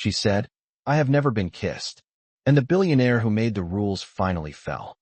she said. "I have never been kissed." And the billionaire who made the rules finally fell.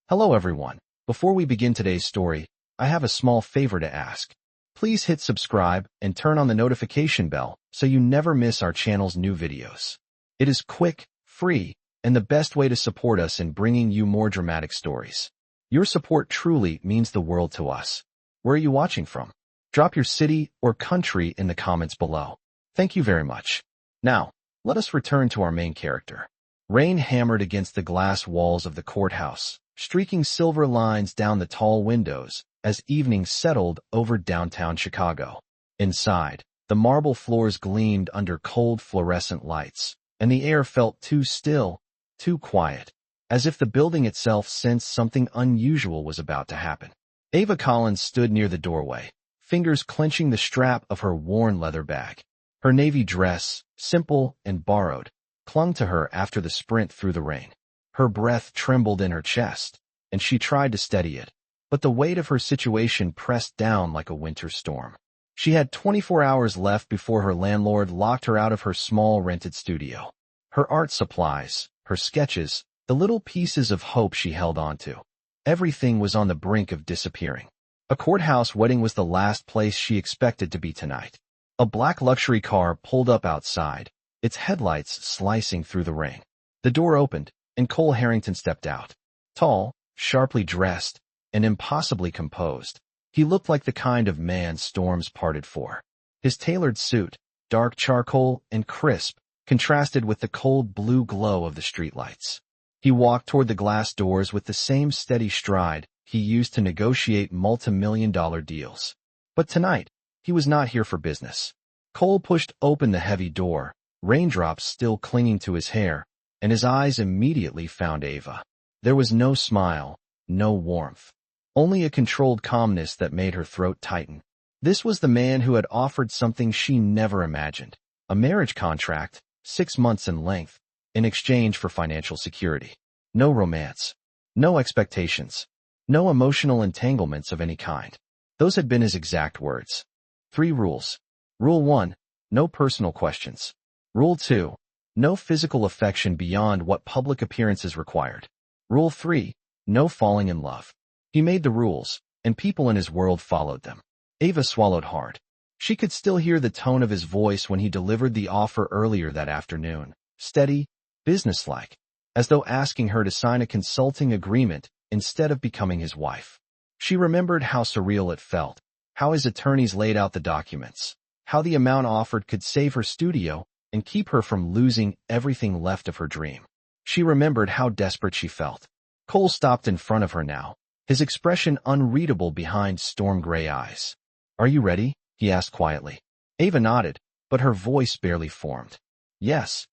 Hello everyone. Before we begin today's story, I have a small favor to ask. Please hit subscribe and turn on the notification bell so you never miss our channel's new videos. It is quick, free, and the best way to support us in bringing you more dramatic stories. Your support truly means the world to us. Where are you watching from? Drop your city or country in the comments below. Thank you very much. Now, let us return to our main character. Rain hammered against the glass walls of the courthouse, streaking silver lines down the tall windows as evening settled over downtown Chicago. Inside, the marble floors gleamed under cold fluorescent lights, and the air felt too still, too quiet, as if the building itself sensed something unusual was about to happen. Ava Collins stood near the doorway, fingers clenching the strap of her worn leather bag. Her navy dress, simple and borrowed, clung to her after the sprint through the rain. Her breath trembled in her chest, and she tried to steady it, but the weight of her situation pressed down like a winter storm. She had 24 hours left before her landlord locked her out of her small rented studio. Her art supplies, her sketches, the little pieces of hope she held onto. Everything was on the brink of disappearing. A courthouse wedding was the last place she expected to be tonight. A black luxury car pulled up outside, its headlights slicing through the rain. The door opened, and Cole Harrington stepped out. Tall, sharply dressed, and impossibly composed, he looked like the kind of man storms parted for. His tailored suit, dark charcoal and crisp, contrasted with the cold blue glow of the streetlights. He walked toward the glass doors with the same steady stride he used to negotiate multi-million-dollar deals. But tonight, he was not here for business. Cole pushed open the heavy door, raindrops still clinging to his hair, and his eyes immediately found Ava. There was no smile, no warmth, only a controlled calmness that made her throat tighten. This was the man who had offered something she never imagined, a marriage contract, 6 months in length, in exchange for financial security. No romance, no expectations, no emotional entanglements of any kind. Those had been his exact words. 3 rules. Rule 1, no personal questions. Rule 2, no physical affection beyond what public appearances required. Rule 3, no falling in love. He made the rules, and people in his world followed them. Ava swallowed hard. She could still hear the tone of his voice when he delivered the offer earlier that afternoon. Steady, businesslike, as though asking her to sign a consulting agreement instead of becoming his wife. She remembered how surreal it felt, how his attorneys laid out the documents, how the amount offered could save her studio and keep her from losing everything left of her dream. She remembered how desperate she felt. Cole stopped in front of her now, his expression unreadable behind storm-gray eyes. "Are you ready?" he asked quietly. Ava nodded, but her voice barely formed. "Yes."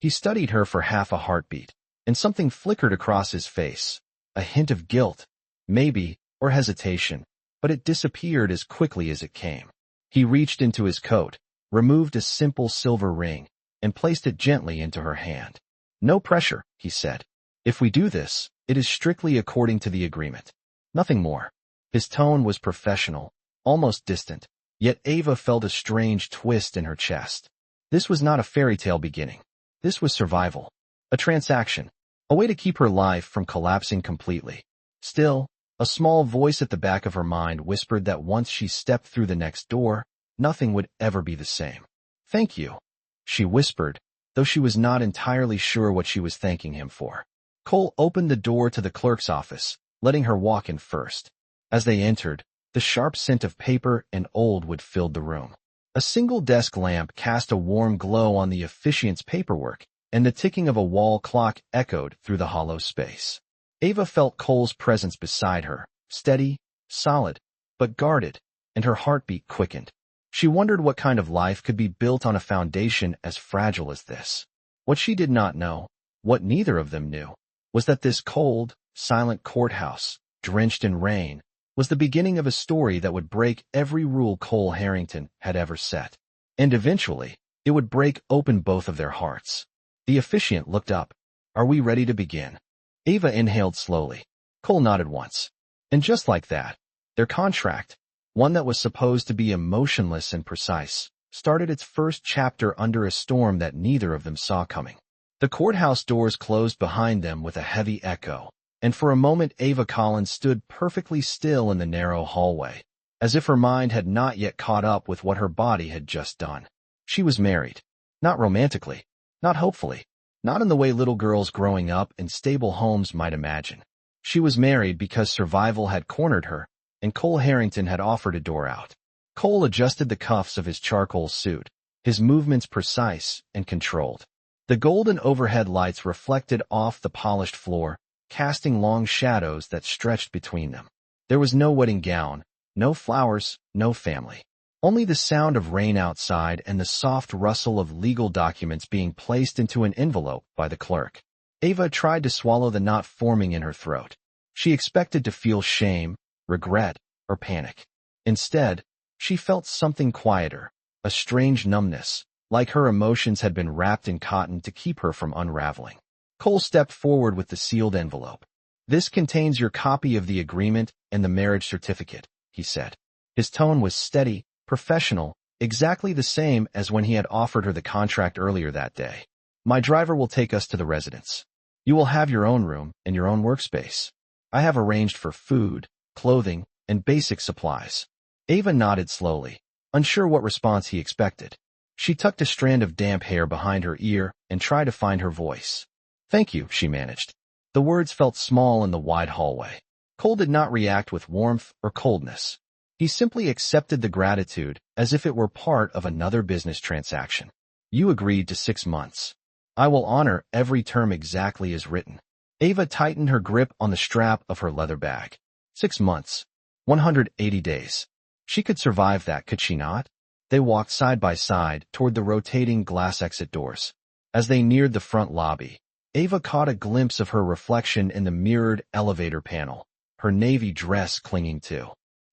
He studied her for half a heartbeat, and something flickered across his face, a hint of guilt, maybe, or hesitation, but it disappeared as quickly as it came. He reached into his coat, removed a simple silver ring, and placed it gently into her hand. "No pressure," he said. "If we do this, it is strictly according to the agreement. Nothing more." His tone was professional, almost distant, yet Ava felt a strange twist in her chest. This was not a fairy tale beginning. This was survival. A transaction. A way to keep her life from collapsing completely. Still, a small voice at the back of her mind whispered that once she stepped through the next door, nothing would ever be the same. "Thank you," she whispered, though she was not entirely sure what she was thanking him for. Cole opened the door to the clerk's office, letting her walk in first. As they entered, the sharp scent of paper and old wood filled the room. A single desk lamp cast a warm glow on the officiant's paperwork, and the ticking of a wall clock echoed through the hollow space. Ava felt Cole's presence beside her, steady, solid, but guarded, and her heartbeat quickened. She wondered what kind of life could be built on a foundation as fragile as this. What she did not know, what neither of them knew, was that this cold, silent courthouse, drenched in rain, was the beginning of a story that would break every rule Cole Harrington had ever set. And eventually, it would break open both of their hearts. The officiant looked up. "Are we ready to begin?" Ava inhaled slowly. Cole nodded once. And just like that, their contract, one that was supposed to be emotionless and precise, started its first chapter under a storm that neither of them saw coming. The courthouse doors closed behind them with a heavy echo, and for a moment Ava Collins stood perfectly still in the narrow hallway, as if her mind had not yet caught up with what her body had just done. She was married. Not romantically, not hopefully, not in the way little girls growing up in stable homes might imagine. She was married because survival had cornered her, and Cole Harrington had offered a door out. Cole adjusted the cuffs of his charcoal suit, his movements precise and controlled. The golden overhead lights reflected off the polished floor, casting long shadows that stretched between them. There was no wedding gown, no flowers, no family. Only the sound of rain outside and the soft rustle of legal documents being placed into an envelope by the clerk. Ava tried to swallow the knot forming in her throat. She expected to feel shame, regret, or panic. Instead, she felt something quieter, a strange numbness, like her emotions had been wrapped in cotton to keep her from unraveling. Cole stepped forward with the sealed envelope. "This contains your copy of the agreement and the marriage certificate," he said. His tone was steady, professional, exactly the same as when he had offered her the contract earlier that day. "My driver will take us to the residence. You will have your own room and your own workspace. I have arranged for food, clothing, and basic supplies." Ava nodded slowly, unsure what response he expected. She tucked a strand of damp hair behind her ear and tried to find her voice. "Thank you," she managed. The words felt small in the wide hallway. Cole did not react with warmth or coldness. He simply accepted the gratitude as if it were part of another business transaction. "You agreed to 6 months. I will honor every term exactly as written." Ava tightened her grip on the strap of her leather bag. 6 months. 180 days. She could survive that, could she not? They walked side by side toward the rotating glass exit doors. As they neared the front lobby, Ava caught a glimpse of her reflection in the mirrored elevator panel, her navy dress clinging to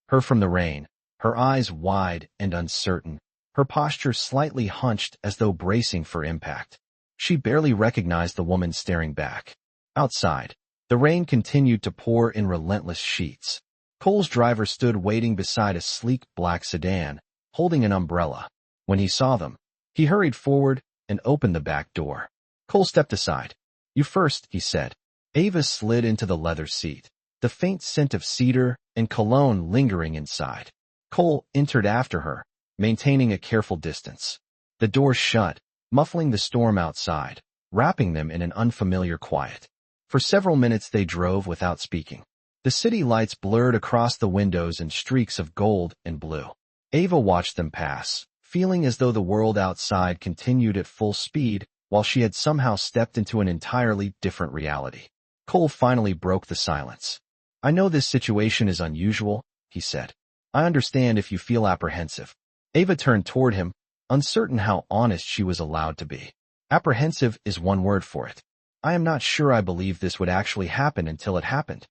her from the rain, her eyes wide and uncertain, her posture slightly hunched as though bracing for impact. She barely recognized the woman staring back. Outside, the rain continued to pour in relentless sheets. Cole's driver stood waiting beside a sleek black sedan, holding an umbrella. When he saw them, he hurried forward and opened the back door. Cole stepped aside. "You first," he said. Ava slid into the leather seat, the faint scent of cedar and cologne lingering inside. Cole entered after her, maintaining a careful distance. The door shut, muffling the storm outside, wrapping them in an unfamiliar quiet. For several minutes they drove without speaking. The city lights blurred across the windows in streaks of gold and blue. Ava watched them pass, feeling as though the world outside continued at full speed while she had somehow stepped into an entirely different reality. Cole finally broke the silence. "I know this situation is unusual," he said. "I understand if you feel apprehensive." Ava turned toward him, uncertain how honest she was allowed to be. "Apprehensive is one word for it. I am not sure I believed this would actually happen until it happened."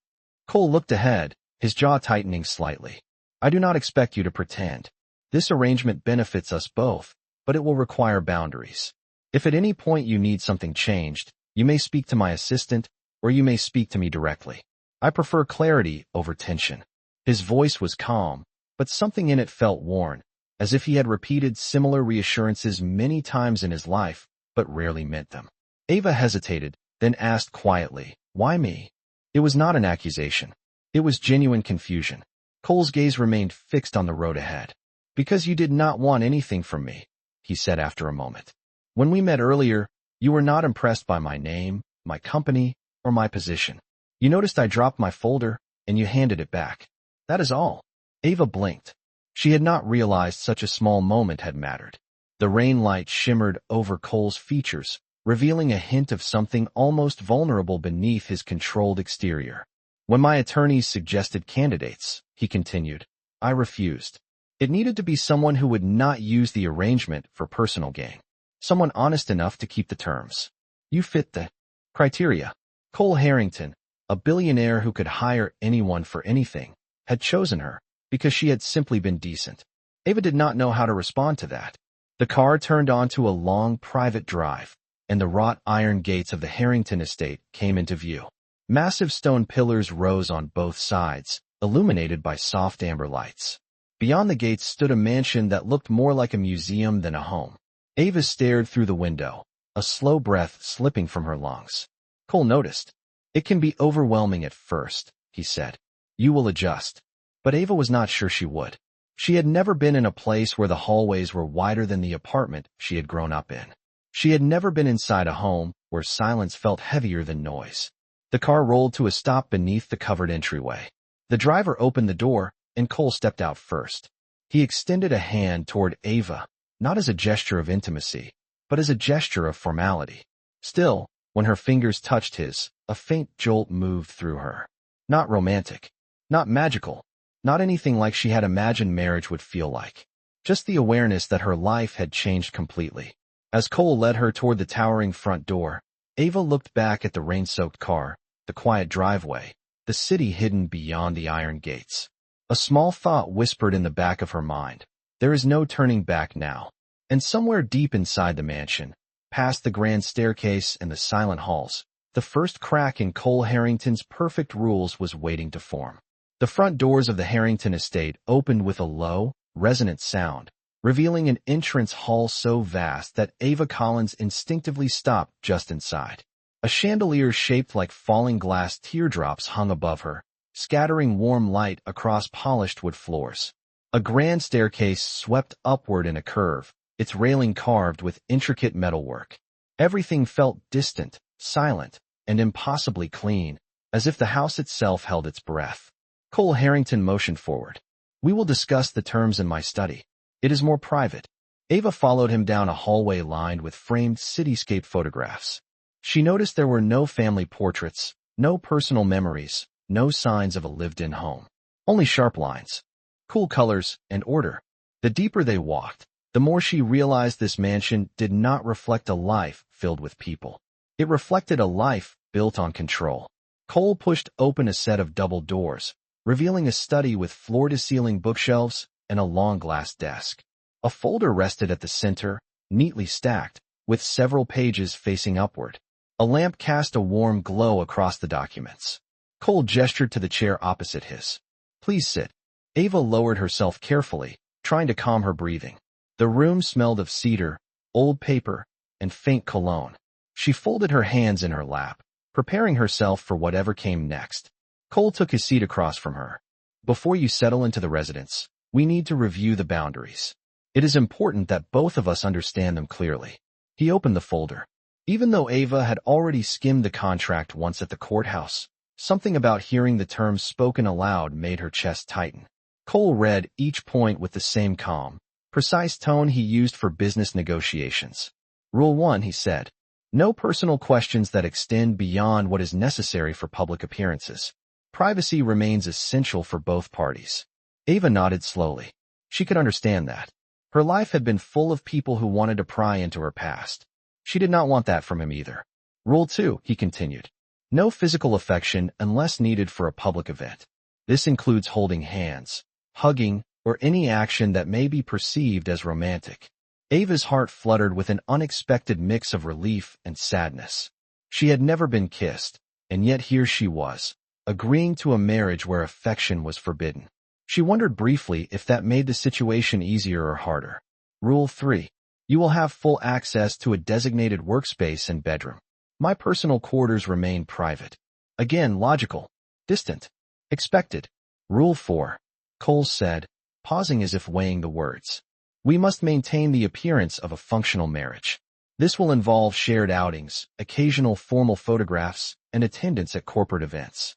Cole looked ahead, his jaw tightening slightly. "I do not expect you to pretend. This arrangement benefits us both, but it will require boundaries. If at any point you need something changed, you may speak to my assistant, or you may speak to me directly. I prefer clarity over tension." His voice was calm, but something in it felt worn, as if he had repeated similar reassurances many times in his life, but rarely meant them. Ava hesitated, then asked quietly, "Why me?" It was not an accusation. It was genuine confusion. Cole's gaze remained fixed on the road ahead. "Because you did not want anything from me," he said after a moment. "When we met earlier, you were not impressed by my name, my company, or my position. You noticed I dropped my folder, and you handed it back. That is all." Ava blinked. She had not realized such a small moment had mattered. The rain light shimmered over Cole's features, revealing a hint of something almost vulnerable beneath his controlled exterior. "When my attorneys suggested candidates," he continued, "I refused. It needed to be someone who would not use the arrangement for personal gain. Someone honest enough to keep the terms. You fit the criteria." Cole Harrington, a billionaire who could hire anyone for anything, had chosen her because she had simply been decent. Ava did not know how to respond to that. The car turned onto a long private drive, and the wrought iron gates of the Harrington estate came into view. Massive stone pillars rose on both sides, illuminated by soft amber lights. Beyond the gates stood a mansion that looked more like a museum than a home. Ava stared through the window, a slow breath slipping from her lungs. Cole noticed. "It can be overwhelming at first," he said. "You will adjust." But Ava was not sure she would. She had never been in a place where the hallways were wider than the apartment she had grown up in. She had never been inside a home where silence felt heavier than noise. The car rolled to a stop beneath the covered entryway. The driver opened the door, and Cole stepped out first. He extended a hand toward Ava, not as a gesture of intimacy, but as a gesture of formality. Still, when her fingers touched his, a faint jolt moved through her. Not romantic, not magical, not anything like she had imagined marriage would feel like. Just the awareness that her life had changed completely. As Cole led her toward the towering front door, Ava looked back at the rain-soaked car, the quiet driveway, the city hidden beyond the iron gates. A small thought whispered in the back of her mind. There is no turning back now. And somewhere deep inside the mansion, past the grand staircase and the silent halls, the first crack in Cole Harrington's perfect rules was waiting to form. The front doors of the Harrington estate opened with a low, resonant sound, revealing an entrance hall so vast that Ava Collins instinctively stopped just inside. A chandelier shaped like falling glass teardrops hung above her, scattering warm light across polished wood floors. A grand staircase swept upward in a curve, its railing carved with intricate metalwork. Everything felt distant, silent, and impossibly clean, as if the house itself held its breath. Cole Harrington motioned forward. "We will discuss the terms in my study. It is more private." Ava followed him down a hallway lined with framed cityscape photographs. She noticed there were no family portraits, no personal memories, no signs of a lived-in home. Only sharp lines, cool colors, and order. The deeper they walked, the more she realized this mansion did not reflect a life filled with people. It reflected a life built on control. Cole pushed open a set of double doors, revealing a study with floor-to-ceiling bookshelves and a long glass desk. A folder rested at the center, neatly stacked, with several pages facing upward. A lamp cast a warm glow across the documents. Cole gestured to the chair opposite his. "Please sit." Ava lowered herself carefully, trying to calm her breathing. The room smelled of cedar, old paper, and faint cologne. She folded her hands in her lap, preparing herself for whatever came next. Cole took his seat across from her. "Before you settle into the residence, we need to review the boundaries. It is important that both of us understand them clearly." He opened the folder. Even though Ava had already skimmed the contract once at the courthouse, something about hearing the terms spoken aloud made her chest tighten. Cole read each point with the same calm, precise tone he used for business negotiations. "Rule 1," he said. "No personal questions that extend beyond what is necessary for public appearances. Privacy remains essential for both parties." Ava nodded slowly. She could understand that. Her life had been full of people who wanted to pry into her past. She did not want that from him either. "Rule 2," he continued. "No physical affection unless needed for a public event. This includes holding hands, hugging, or any action that may be perceived as romantic." Ava's heart fluttered with an unexpected mix of relief and sadness. She had never been kissed, and yet here she was, agreeing to a marriage where affection was forbidden. She wondered briefly if that made the situation easier or harder. "Rule 3. You will have full access to a designated workspace and bedroom. My personal quarters remain private." Again, logical, distant, expected. "Rule 4. Cole said, pausing as if weighing the words. "We must maintain the appearance of a functional marriage. This will involve shared outings, occasional formal photographs, and attendance at corporate events."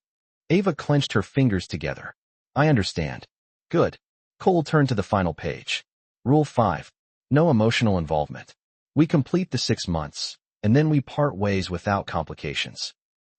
Ava clenched her fingers together. "I understand." "Good." Cole turned to the final page. "Rule 5. No emotional involvement. We complete the 6 months, and then we part ways without complications."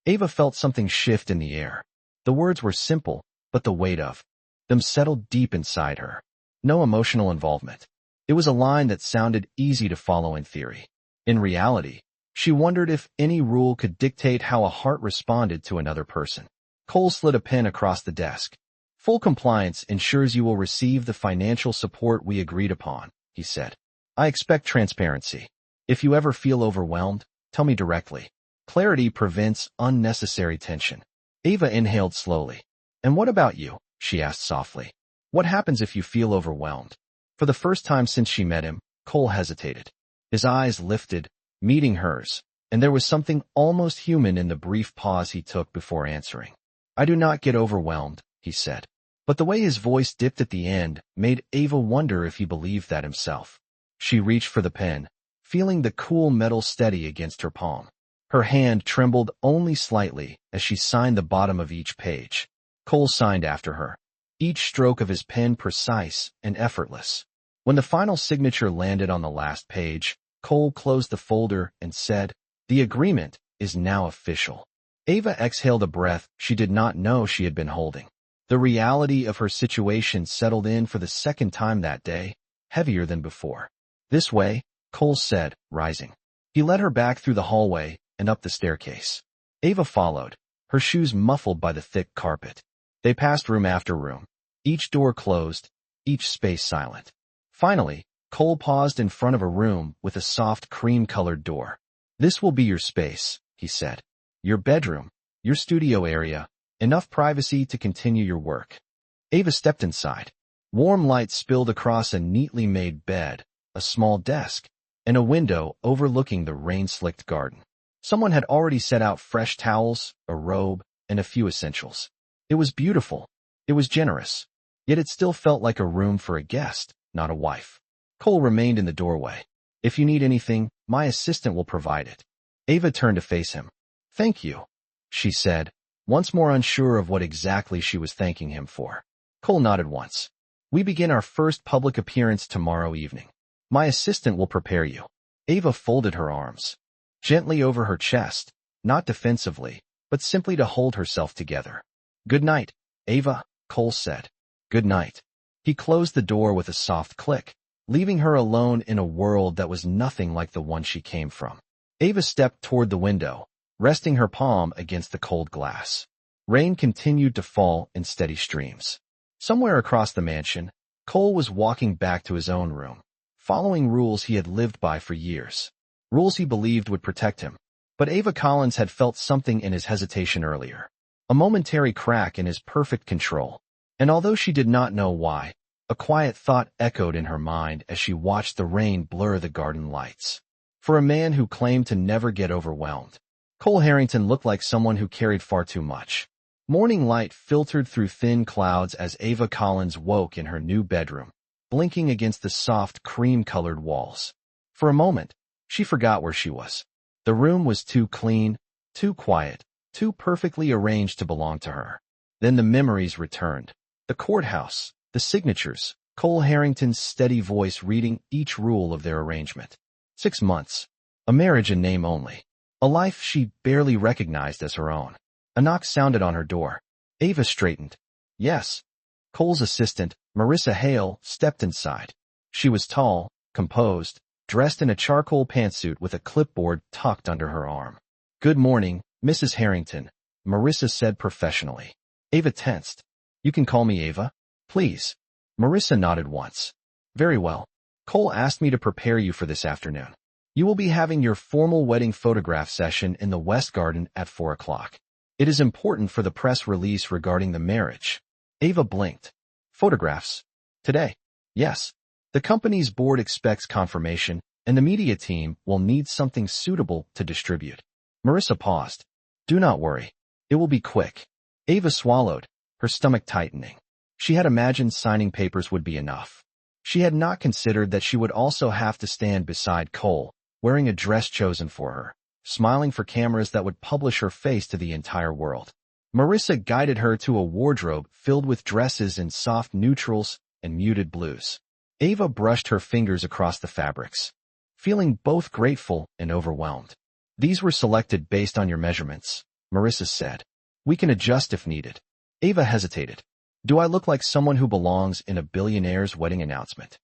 Ava felt something shift in the air. The words were simple, but the weight of them settled deep inside her. No emotional involvement. It was a line that sounded easy to follow in theory. In reality, she wondered if any rule could dictate how a heart responded to another person. Cole slid a pen across the desk. "Full compliance ensures you will receive the financial support we agreed upon," he said. "I expect transparency. If you ever feel overwhelmed, tell me directly. Clarity prevents unnecessary tension." Ava inhaled slowly. "And what about you?" she asked softly. What happens if you feel overwhelmed? For the first time since she met him, Cole hesitated. His eyes lifted, meeting hers, and there was something almost human in the brief pause he took before answering. I do not get overwhelmed, he said. But the way his voice dipped at the end made Ava wonder if he believed that himself. She reached for the pen, feeling the cool metal steady against her palm. Her hand trembled only slightly as she signed the bottom of each page. Cole signed after her, each stroke of his pen precise and effortless. When the final signature landed on the last page, Cole closed the folder and said, "The agreement is now official." Ava exhaled a breath she did not know she had been holding. The reality of her situation settled in for the second time that day, heavier than before. "This way," Cole said, rising. He led her back through the hallway and up the staircase. Ava followed, her shoes muffled by the thick carpet. They passed room after room, each door closed, each space silent. Finally, Cole paused in front of a room with a soft cream-colored door. "This will be your space," he said. "Your bedroom, your studio area, enough privacy to continue your work." Ava stepped inside. Warm light spilled across a neatly made bed, a small desk, and a window overlooking the rain-slicked garden. Someone had already set out fresh towels, a robe, and a few essentials. It was beautiful. It was generous. Yet it still felt like a room for a guest, not a wife. Cole remained in the doorway. "If you need anything, my assistant will provide it." Ava turned to face him. "Thank you," she said, once more unsure of what exactly she was thanking him for. Cole nodded once. "We begin our first public appearance tomorrow evening. My assistant will prepare you." Ava folded her arms, gently over her chest, not defensively, but simply to hold herself together. "Good night, Ava," Cole said. "Good night." He closed the door with a soft click, leaving her alone in a world that was nothing like the one she came from. Ava stepped toward the window, resting her palm against the cold glass. Rain continued to fall in steady streams. Somewhere across the mansion, Cole was walking back to his own room, following rules he had lived by for years. Rules he believed would protect him. But Ava Collins had felt something in his hesitation earlier. A momentary crack in his perfect control. And although she did not know why, a quiet thought echoed in her mind as she watched the rain blur the garden lights. For a man who claimed to never get overwhelmed, Cole Harrington looked like someone who carried far too much. Morning light filtered through thin clouds as Ava Collins woke in her new bedroom, blinking against the soft cream-colored walls. For a moment, she forgot where she was. The room was too clean, too quiet, too perfectly arranged to belong to her. Then the memories returned. The courthouse, the signatures, Cole Harrington's steady voice reading each rule of their arrangement. 6 months. A marriage in name only. A life she barely recognized as her own. A knock sounded on her door. Ava straightened. "Yes." Cole's assistant, Marissa Hale, stepped inside. She was tall, composed, dressed in a charcoal pantsuit with a clipboard tucked under her arm. "Good morning, Mrs. Harrington," Marissa said professionally. Ava tensed. "You can call me Ava, please." Marissa nodded once. "Very well. Cole asked me to prepare you for this afternoon. You will be having your formal wedding photograph session in the West Garden at 4 o'clock. It is important for the press release regarding the marriage." Ava blinked. "Photographs? Today?" "Yes. The company's board expects confirmation, and the media team will need something suitable to distribute." Marissa paused. "Do not worry. It will be quick." Ava swallowed, her stomach tightening. She had imagined signing papers would be enough. She had not considered that she would also have to stand beside Cole, wearing a dress chosen for her, smiling for cameras that would publish her face to the entire world. Marissa guided her to a wardrobe filled with dresses in soft neutrals and muted blues. Ava brushed her fingers across the fabrics, feeling both grateful and overwhelmed. "These were selected based on your measurements," Marissa said. "We can adjust if needed." Ava hesitated. "Do I look like someone who belongs in a billionaire's wedding announcement?"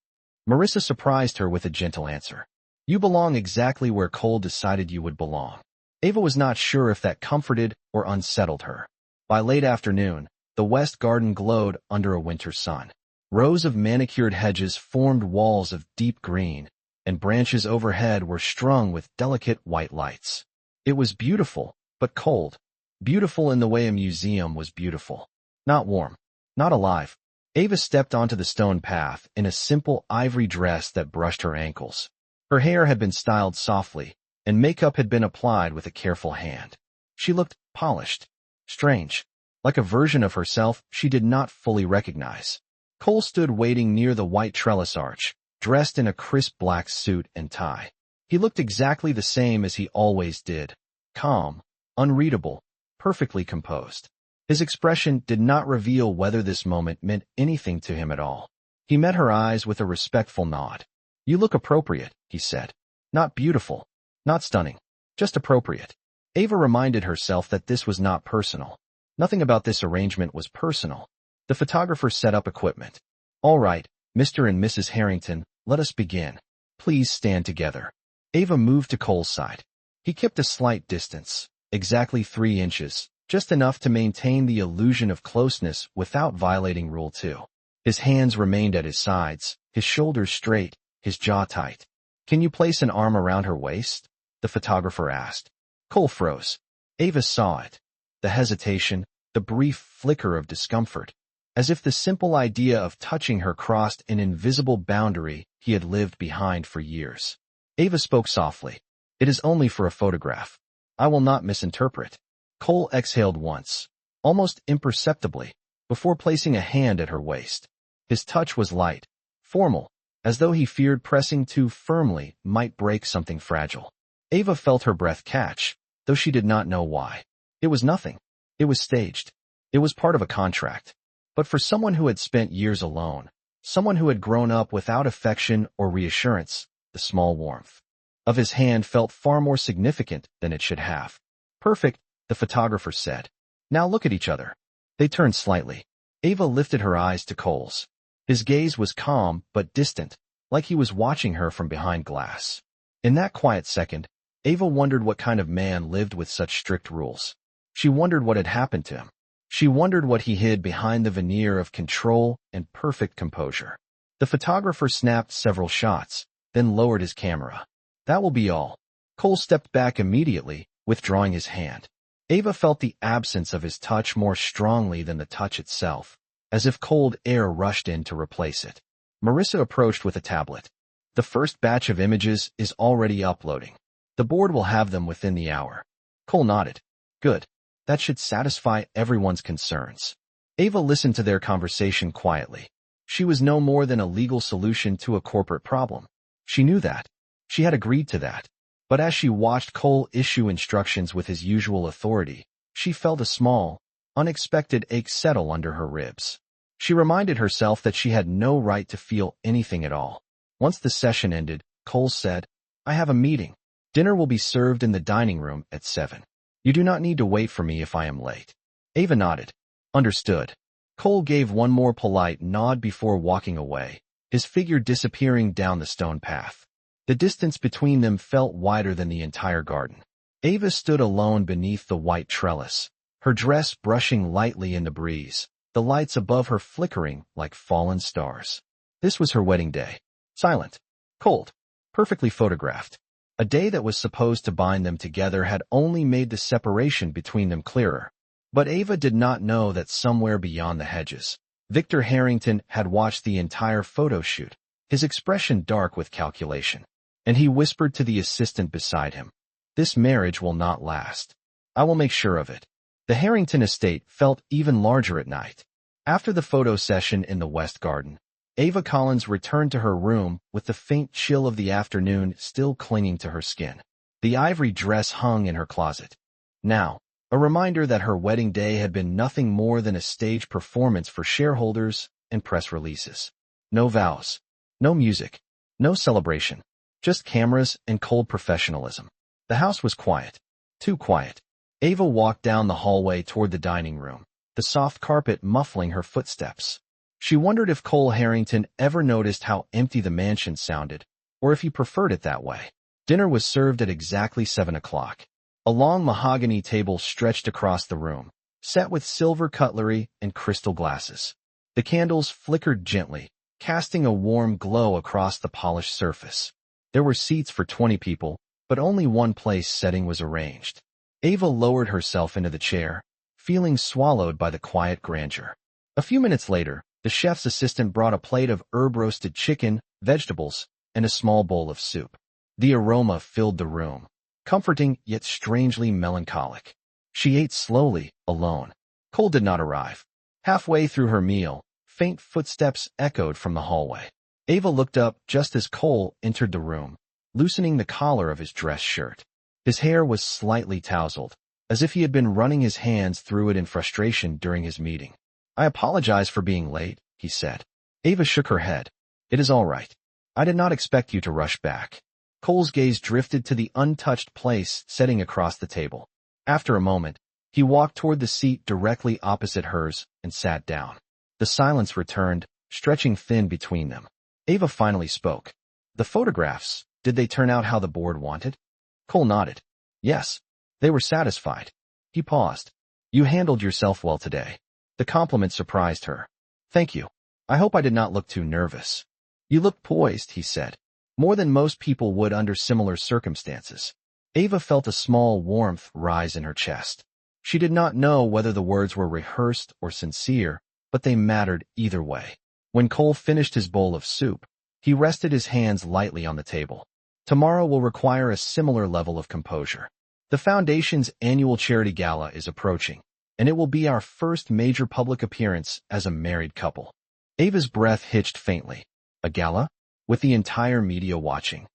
Marissa surprised her with a gentle answer. "You belong exactly where Cole decided you would belong." Ava was not sure if that comforted or unsettled her. By late afternoon, the West Garden glowed under a winter sun. Rows of manicured hedges formed walls of deep green, and branches overhead were strung with delicate white lights. It was beautiful, but cold. Beautiful in the way a museum was beautiful. Not warm, not alive, Ava stepped onto the stone path in a simple ivory dress that brushed her ankles. Her hair had been styled softly, and makeup had been applied with a careful hand. She looked polished, strange, like a version of herself she did not fully recognize. Cole stood waiting near the white trellis arch, dressed in a crisp black suit and tie. He looked exactly the same as he always did, calm, unreadable, perfectly composed. His expression did not reveal whether this moment meant anything to him at all. He met her eyes with a respectful nod. "You look appropriate," he said. "Not beautiful, not stunning, just appropriate." Ava reminded herself that this was not personal. Nothing about this arrangement was personal. The photographer set up equipment. "All right, Mr. and Mrs. Harrington, let us begin. Please stand together." Ava moved to Cole's side. He kept a slight distance, exactly 3 inches, just enough to maintain the illusion of closeness without violating Rule 2. His hands remained at his sides, his shoulders straight, his jaw tight. "Can you place an arm around her waist?" the photographer asked. Cole froze. Ava saw it. The hesitation, the brief flicker of discomfort, as if the simple idea of touching her crossed an invisible boundary he had lived behind for years. Ava spoke softly. "It is only for a photograph. I will not misinterpret." Cole exhaled once, almost imperceptibly, before placing a hand at her waist. His touch was light, formal, as though he feared pressing too firmly might break something fragile. Ava felt her breath catch, though she did not know why. It was nothing. It was staged. It was part of a contract. But for someone who had spent years alone, someone who had grown up without affection or reassurance, the small warmth of his hand felt far more significant than it should have. "Perfect," the photographer said. "Now look at each other." They turned slightly. Ava lifted her eyes to Cole's. His gaze was calm but distant, like he was watching her from behind glass. In that quiet second, Ava wondered what kind of man lived with such strict rules. She wondered what had happened to him. She wondered what he hid behind the veneer of control and perfect composure. The photographer snapped several shots, then lowered his camera. "That will be all." Cole stepped back immediately, withdrawing his hand. Ava felt the absence of his touch more strongly than the touch itself, as if cold air rushed in to replace it. Marissa approached with a tablet. "The first batch of images is already uploading. The board will have them within the hour." Cole nodded. "Good. That should satisfy everyone's concerns." Ava listened to their conversation quietly. She was no more than a legal solution to a corporate problem. She knew that. She had agreed to that. But as she watched Cole issue instructions with his usual authority, she felt a small, unexpected ache settle under her ribs. She reminded herself that she had no right to feel anything at all. Once the session ended, Cole said, "I have a meeting. Dinner will be served in the dining room at 7. You do not need to wait for me if I am late." Ava nodded. "Understood." Cole gave one more polite nod before walking away, his figure disappearing down the stone path. The distance between them felt wider than the entire garden. Ava stood alone beneath the white trellis, her dress brushing lightly in the breeze, the lights above her flickering like fallen stars. This was her wedding day. Silent, cold, perfectly photographed. A day that was supposed to bind them together had only made the separation between them clearer. But Ava did not know that somewhere beyond the hedges, Victor Harrington had watched the entire photo shoot, his expression dark with calculation. And he whispered to the assistant beside him, "This marriage will not last. I will make sure of it." The Harrington estate felt even larger at night. After the photo session in the West Garden, Ava Collins returned to her room with the faint chill of the afternoon still clinging to her skin. The ivory dress hung in her closet. Now, a reminder that her wedding day had been nothing more than a stage performance for shareholders and press releases. No vows, no music, no celebration, just cameras and cold professionalism. The house was quiet, too quiet. Ava walked down the hallway toward the dining room, the soft carpet muffling her footsteps. She wondered if Cole Harrington ever noticed how empty the mansion sounded, or if he preferred it that way. Dinner was served at exactly 7 o'clock. A long mahogany table stretched across the room, set with silver cutlery and crystal glasses. The candles flickered gently, casting a warm glow across the polished surface. There were seats for 20 people, but only one place setting was arranged. Ava lowered herself into the chair, feeling swallowed by the quiet grandeur. A few minutes later, The chef's assistant brought a plate of herb-roasted chicken, vegetables, and a small bowl of soup. The aroma filled the room, comforting yet strangely melancholic. She ate slowly, alone. Cole did not arrive. Halfway through her meal, faint footsteps echoed from the hallway. Ava looked up just as Cole entered the room, loosening the collar of his dress shirt. His hair was slightly tousled, as if he had been running his hands through it in frustration during his meeting. "I apologize for being late," he said. Ava shook her head. "It is all right. I did not expect you to rush back." Cole's gaze drifted to the untouched place sitting across the table. After a moment, he walked toward the seat directly opposite hers and sat down. The silence returned, stretching thin between them. Ava finally spoke. "The photographs, did they turn out how the board wanted?" Cole nodded. "Yes. They were satisfied." He paused. "You handled yourself well today." The compliment surprised her. "Thank you. I hope I did not look too nervous." "You look poised," he said. "More than most people would under similar circumstances." Ava felt a small warmth rise in her chest. She did not know whether the words were rehearsed or sincere, but they mattered either way. When Cole finished his bowl of soup, he rested his hands lightly on the table. "Tomorrow will require a similar level of composure. The Foundation's annual charity gala is approaching, and it will be our first major public appearance as a married couple." Ava's breath hitched faintly. "A gala? With the entire media watching?"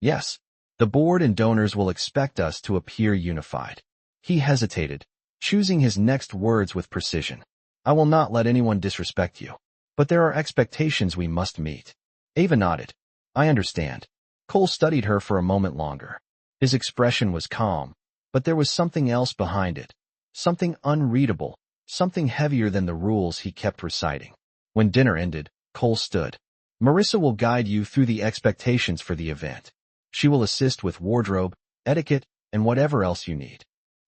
"Yes. The board and donors will expect us to appear unified." He hesitated, choosing his next words with precision. "I will not let anyone disrespect you. But there are expectations we must meet." Ava nodded. "I understand." Cole studied her for a moment longer. His expression was calm, but there was something else behind it. Something unreadable, something heavier than the rules he kept reciting. When dinner ended, Cole stood. "Marissa will guide you through the expectations for the event. She will assist with wardrobe, etiquette, and whatever else you need."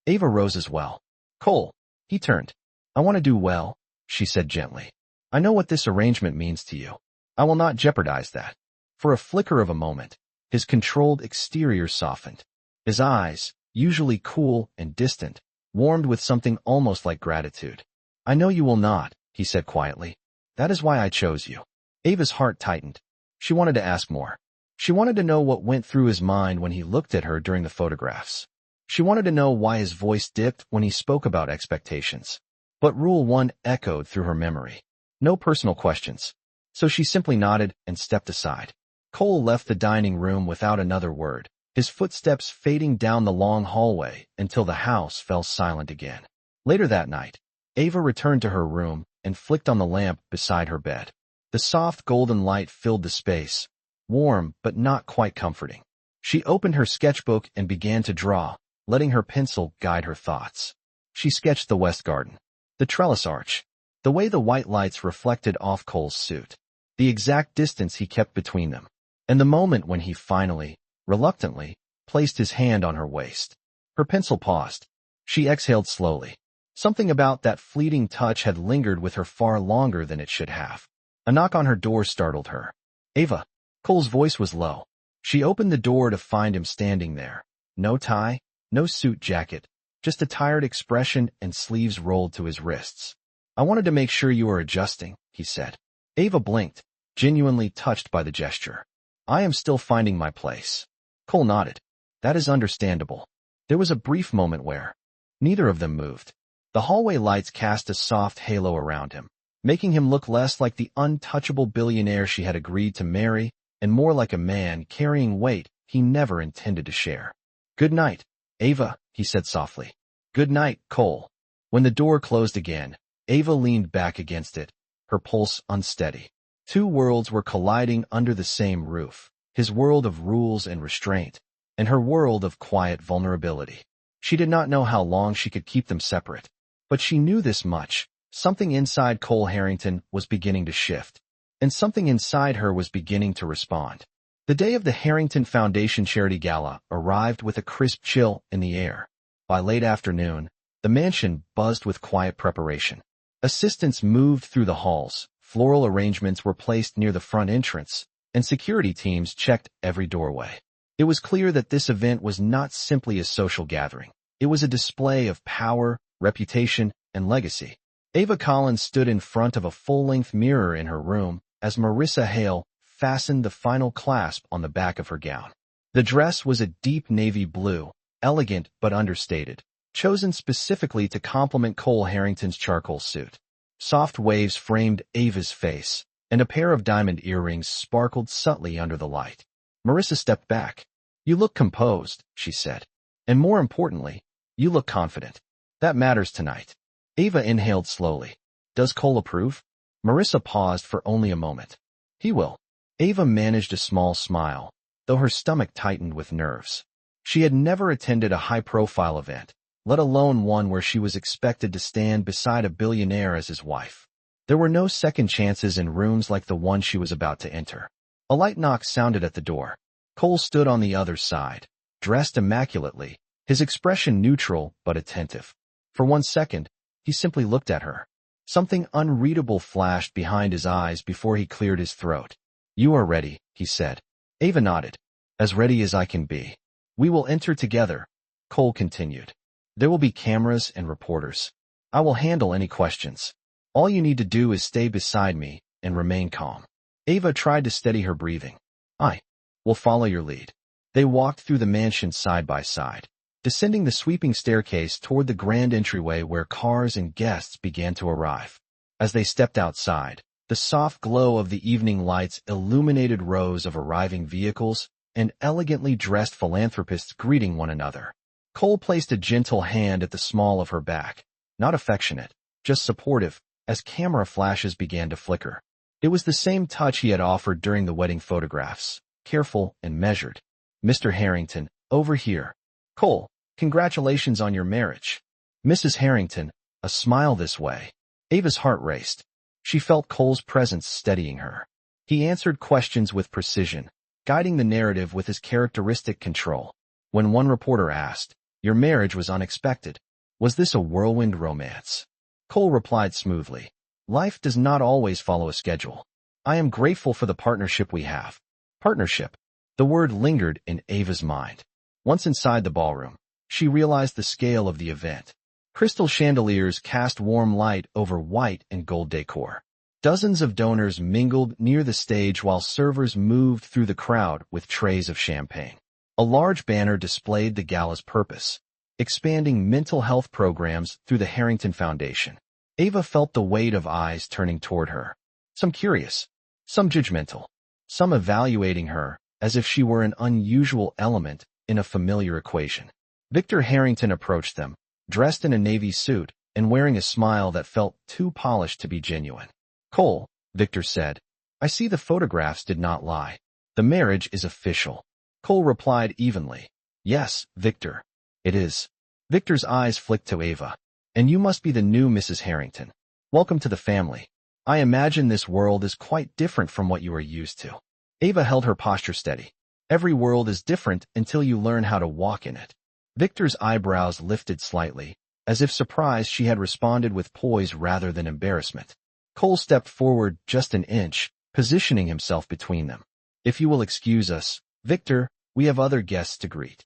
Ava rose as well. "Cole," he turned. "I want to do well," she said gently. "I know what this arrangement means to you. I will not jeopardize that." For a flicker of a moment, his controlled exterior softened. His eyes, usually cool and distant, warmed with something almost like gratitude. "I know you will not," he said quietly. "That is why I chose you." Ava's heart tightened. She wanted to ask more. She wanted to know what went through his mind when he looked at her during the photographs. She wanted to know why his voice dipped when he spoke about expectations. But Rule 1 echoed through her memory. No personal questions. So she simply nodded and stepped aside. Cole left the dining room without another word, his footsteps fading down the long hallway until the house fell silent again. Later that night, Ava returned to her room and flicked on the lamp beside her bed. The soft golden light filled the space, warm but not quite comforting. She opened her sketchbook and began to draw, letting her pencil guide her thoughts. She sketched the west garden, the trellis arch, the way the white lights reflected off Cole's suit, the exact distance he kept between them, and the moment when he finally, reluctantly, placed his hand on her waist. Her pencil paused. She exhaled slowly. Something about that fleeting touch had lingered with her far longer than it should have. A knock on her door startled her. "Ava." Cole's voice was low. She opened the door to find him standing there. No tie, no suit jacket, just a tired expression and sleeves rolled to his wrists. "I wanted to make sure you were adjusting," he said. Ava blinked, genuinely touched by the gesture. "I am still finding my place." Cole nodded. "That is understandable." There was a brief moment where neither of them moved. The hallway lights cast a soft halo around him, making him look less like the untouchable billionaire she had agreed to marry and more like a man carrying weight he never intended to share. "Good night, Ava," he said softly. "Good night, Cole." When the door closed again, Ava leaned back against it, her pulse unsteady. Two worlds were colliding under the same roof, his world of rules and restraint, and her world of quiet vulnerability. She did not know how long she could keep them separate, but she knew this much. Something inside Cole Harrington was beginning to shift, and something inside her was beginning to respond. The day of the Harrington Foundation Charity Gala arrived with a crisp chill in the air. By late afternoon, the mansion buzzed with quiet preparation. Assistants moved through the halls, floral arrangements were placed near the front entrance, and security teams checked every doorway. It was clear that this event was not simply a social gathering. It was a display of power, reputation, and legacy. Ava Collins stood in front of a full-length mirror in her room as Marissa Hale fastened the final clasp on the back of her gown. The dress was a deep navy blue, elegant but understated, chosen specifically to complement Cole Harrington's charcoal suit. Soft waves framed Ava's face, and a pair of diamond earrings sparkled subtly under the light. Marissa stepped back. "You look composed," she said. "And more importantly, you look confident. That matters tonight." Ava inhaled slowly. "Does Cole approve?" Marissa paused for only a moment. "He will." Ava managed a small smile, though her stomach tightened with nerves. She had never attended a high-profile event, let alone one where she was expected to stand beside a billionaire as his wife. There were no second chances in rooms like the one she was about to enter. A light knock sounded at the door. Cole stood on the other side, dressed immaculately, his expression neutral but attentive. For 1 second, he simply looked at her. Something unreadable flashed behind his eyes before he cleared his throat. "You are ready," he said. Ava nodded. "As ready as I can be." "We will enter together," Cole continued. "There will be cameras and reporters. I will handle any questions. All you need to do is stay beside me and remain calm." Ava tried to steady her breathing. "I will follow your lead." They walked through the mansion side by side, descending the sweeping staircase toward the grand entryway where cars and guests began to arrive. As they stepped outside, the soft glow of the evening lights illuminated rows of arriving vehicles and elegantly dressed philanthropists greeting one another. Cole placed a gentle hand at the small of her back, not affectionate, just supportive, as camera flashes began to flicker. It was the same touch he had offered during the wedding photographs, careful and measured. "Mr. Harrington, over here." "Cole, congratulations on your marriage." "Mrs. Harrington," a smile this way. Ava's heart raced. She felt Cole's presence steadying her. He answered questions with precision, guiding the narrative with his characteristic control. When one reporter asked, "Your marriage was unexpected. Was this a whirlwind romance?" Cole replied smoothly, "Life does not always follow a schedule. I am grateful for the partnership we have." Partnership. The word lingered in Ava's mind. Once inside the ballroom, she realized the scale of the event. Crystal chandeliers cast warm light over white and gold decor. Dozens of donors mingled near the stage while servers moved through the crowd with trays of champagne. A large banner displayed the gala's purpose, expanding mental health programs through the Harrington Foundation. Ava felt the weight of eyes turning toward her. Some curious, some judgmental, some evaluating her as if she were an unusual element in a familiar equation. Victor Harrington approached them, dressed in a navy suit and wearing a smile that felt too polished to be genuine. "Cole," Victor said, "I see the photographs did not lie. The marriage is official." Cole replied evenly, "Yes, Victor, it is." Victor's eyes flicked to Ava. "And you must be the new Mrs. Harrington. Welcome to the family. I imagine this world is quite different from what you are used to." Ava held her posture steady. Every world is different until you learn how to walk in it. Victor's eyebrows lifted slightly, as if surprised she had responded with poise rather than embarrassment. Cole stepped forward just an inch, positioning himself between them. "If you will excuse us, Victor, we have other guests to greet."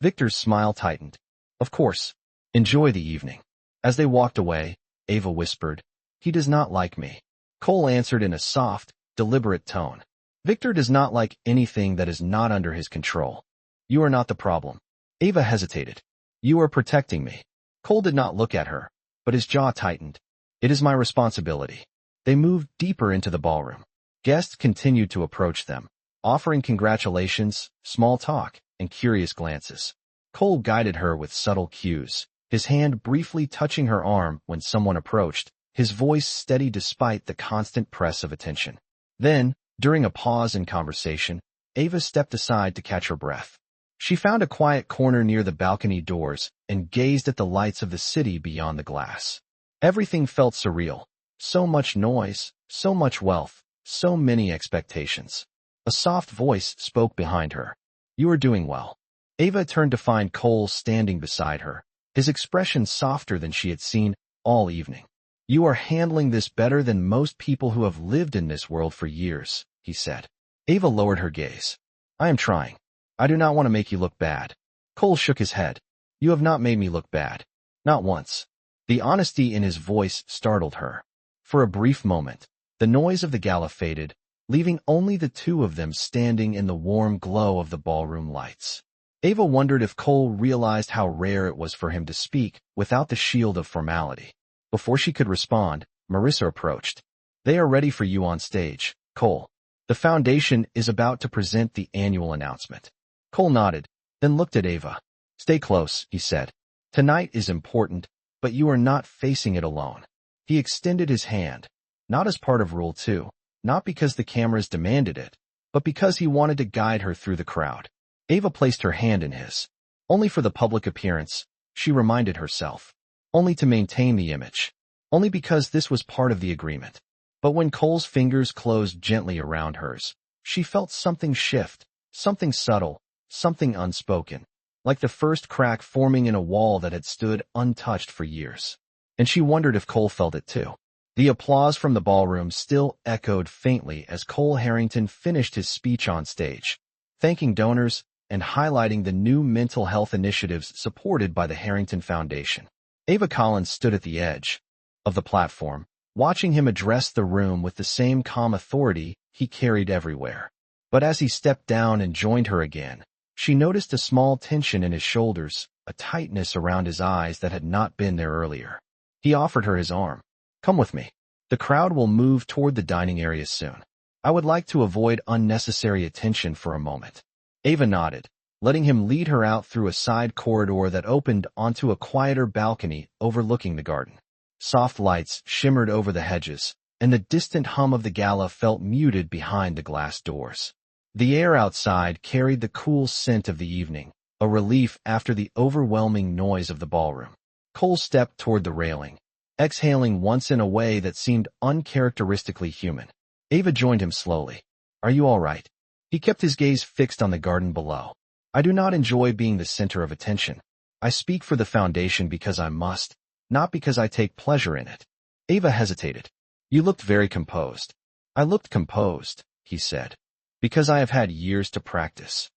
Victor's smile tightened. "Of course. Enjoy the evening." As they walked away, Ava whispered, "He does not like me." Cole answered in a soft, deliberate tone. "Victor does not like anything that is not under his control. You are not the problem." Ava hesitated. "You are protecting me." Cole did not look at her, but his jaw tightened. "It is my responsibility." They moved deeper into the ballroom. Guests continued to approach them, offering congratulations, small talk, and curious glances. Cole guided her with subtle cues, his hand briefly touching her arm when someone approached, his voice steady despite the constant press of attention. Then, during a pause in conversation, Ava stepped aside to catch her breath. She found a quiet corner near the balcony doors and gazed at the lights of the city beyond the glass. Everything felt surreal. So much noise, so much wealth, so many expectations. A soft voice spoke behind her. "You are doing well." Ava turned to find Cole standing beside her, his expression softer than she had seen all evening. "You are handling this better than most people who have lived in this world for years," he said. Ava lowered her gaze. "I am trying. I do not want to make you look bad." Cole shook his head. "You have not made me look bad. Not once." The honesty in his voice startled her. For a brief moment, the noise of the gala faded, leaving only the two of them standing in the warm glow of the ballroom lights. Ava wondered if Cole realized how rare it was for him to speak without the shield of formality. Before she could respond, Marissa approached. "They are ready for you on stage, Cole. The foundation is about to present the annual announcement." Cole nodded, then looked at Ava. "Stay close," he said. "Tonight is important, but you are not facing it alone." He extended his hand, not as part of Rule 2, not because the cameras demanded it, but because he wanted to guide her through the crowd. Ava placed her hand in his. Only for the public appearance, she reminded herself. Only to maintain the image. Only because this was part of the agreement. But when Cole's fingers closed gently around hers, she felt something shift, something subtle, something unspoken, like the first crack forming in a wall that had stood untouched for years. And she wondered if Cole felt it too. The applause from the ballroom still echoed faintly as Cole Harrington finished his speech on stage, thanking donors and highlighting the new mental health initiatives supported by the Harrington Foundation. Ava Collins stood at the edge of the platform, watching him address the room with the same calm authority he carried everywhere. But as he stepped down and joined her again, she noticed a small tension in his shoulders, a tightness around his eyes that had not been there earlier. He offered her his arm. "Come with me. The crowd will move toward the dining area soon. I would like to avoid unnecessary attention for a moment." Ava nodded, letting him lead her out through a side corridor that opened onto a quieter balcony overlooking the garden. Soft lights shimmered over the hedges, and the distant hum of the gala felt muted behind the glass doors. The air outside carried the cool scent of the evening, a relief after the overwhelming noise of the ballroom. Cole stepped toward the railing, exhaling once in a way that seemed uncharacteristically human. Ava joined him slowly. "Are you all right?" He kept his gaze fixed on the garden below. "I do not enjoy being the center of attention. I speak for the foundation because I must, not because I take pleasure in it." Ava hesitated. "You looked very composed." "I looked composed," he said, "because I have had years to practice."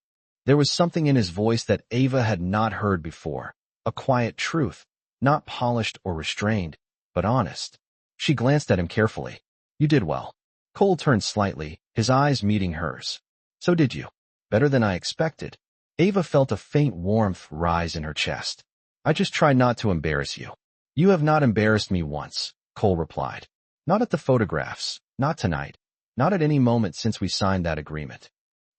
There was something in his voice that Ava had not heard before, a quiet truth, not polished or restrained, but honest. She glanced at him carefully. "You did well." Cole turned slightly, his eyes meeting hers. "So did you. Better than I expected." Ava felt a faint warmth rise in her chest. "I just tried not to embarrass you." "You have not embarrassed me once," Cole replied. "Not at the photographs, not tonight, not at any moment since we signed that agreement."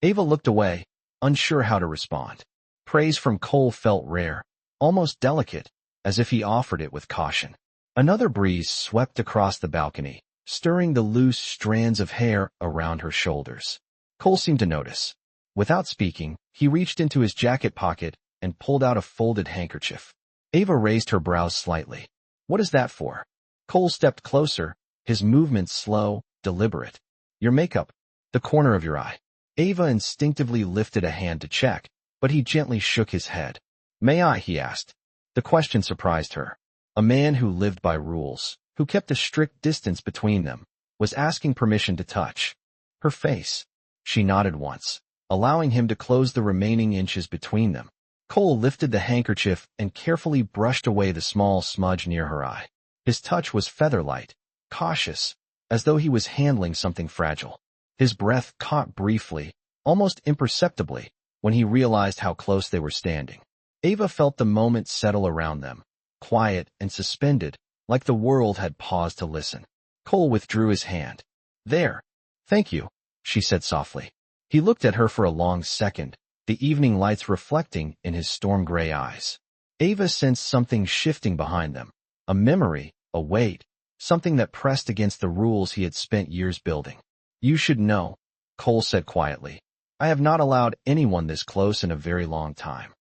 Ava looked away, unsure how to respond. Praise from Cole felt rare, almost delicate, as if he offered it with caution. Another breeze swept across the balcony, stirring the loose strands of hair around her shoulders. Cole seemed to notice. Without speaking, he reached into his jacket pocket and pulled out a folded handkerchief. Ava raised her brows slightly. "What is that for?" Cole stepped closer, his movements slow, deliberate. "Your makeup. The corner of your eye." Ava instinctively lifted a hand to check, but he gently shook his head. "May I?" he asked. The question surprised her. A man who lived by rules, who kept a strict distance between them, was asking permission to touch her face. She nodded once, allowing him to close the remaining inches between them. Cole lifted the handkerchief and carefully brushed away the small smudge near her eye. His touch was feather-light, cautious, as though he was handling something fragile. His breath caught briefly, almost imperceptibly, when he realized how close they were standing. Ava felt the moment settle around them, quiet and suspended, like the world had paused to listen. Cole withdrew his hand. "There. Thank you," she said softly. He looked at her for a long second, the evening lights reflecting in his storm-gray eyes. Ava sensed something shifting behind them, a memory, a weight, something that pressed against the rules he had spent years building. "You should know," Cole said quietly. "I have not allowed anyone this close in a very long time."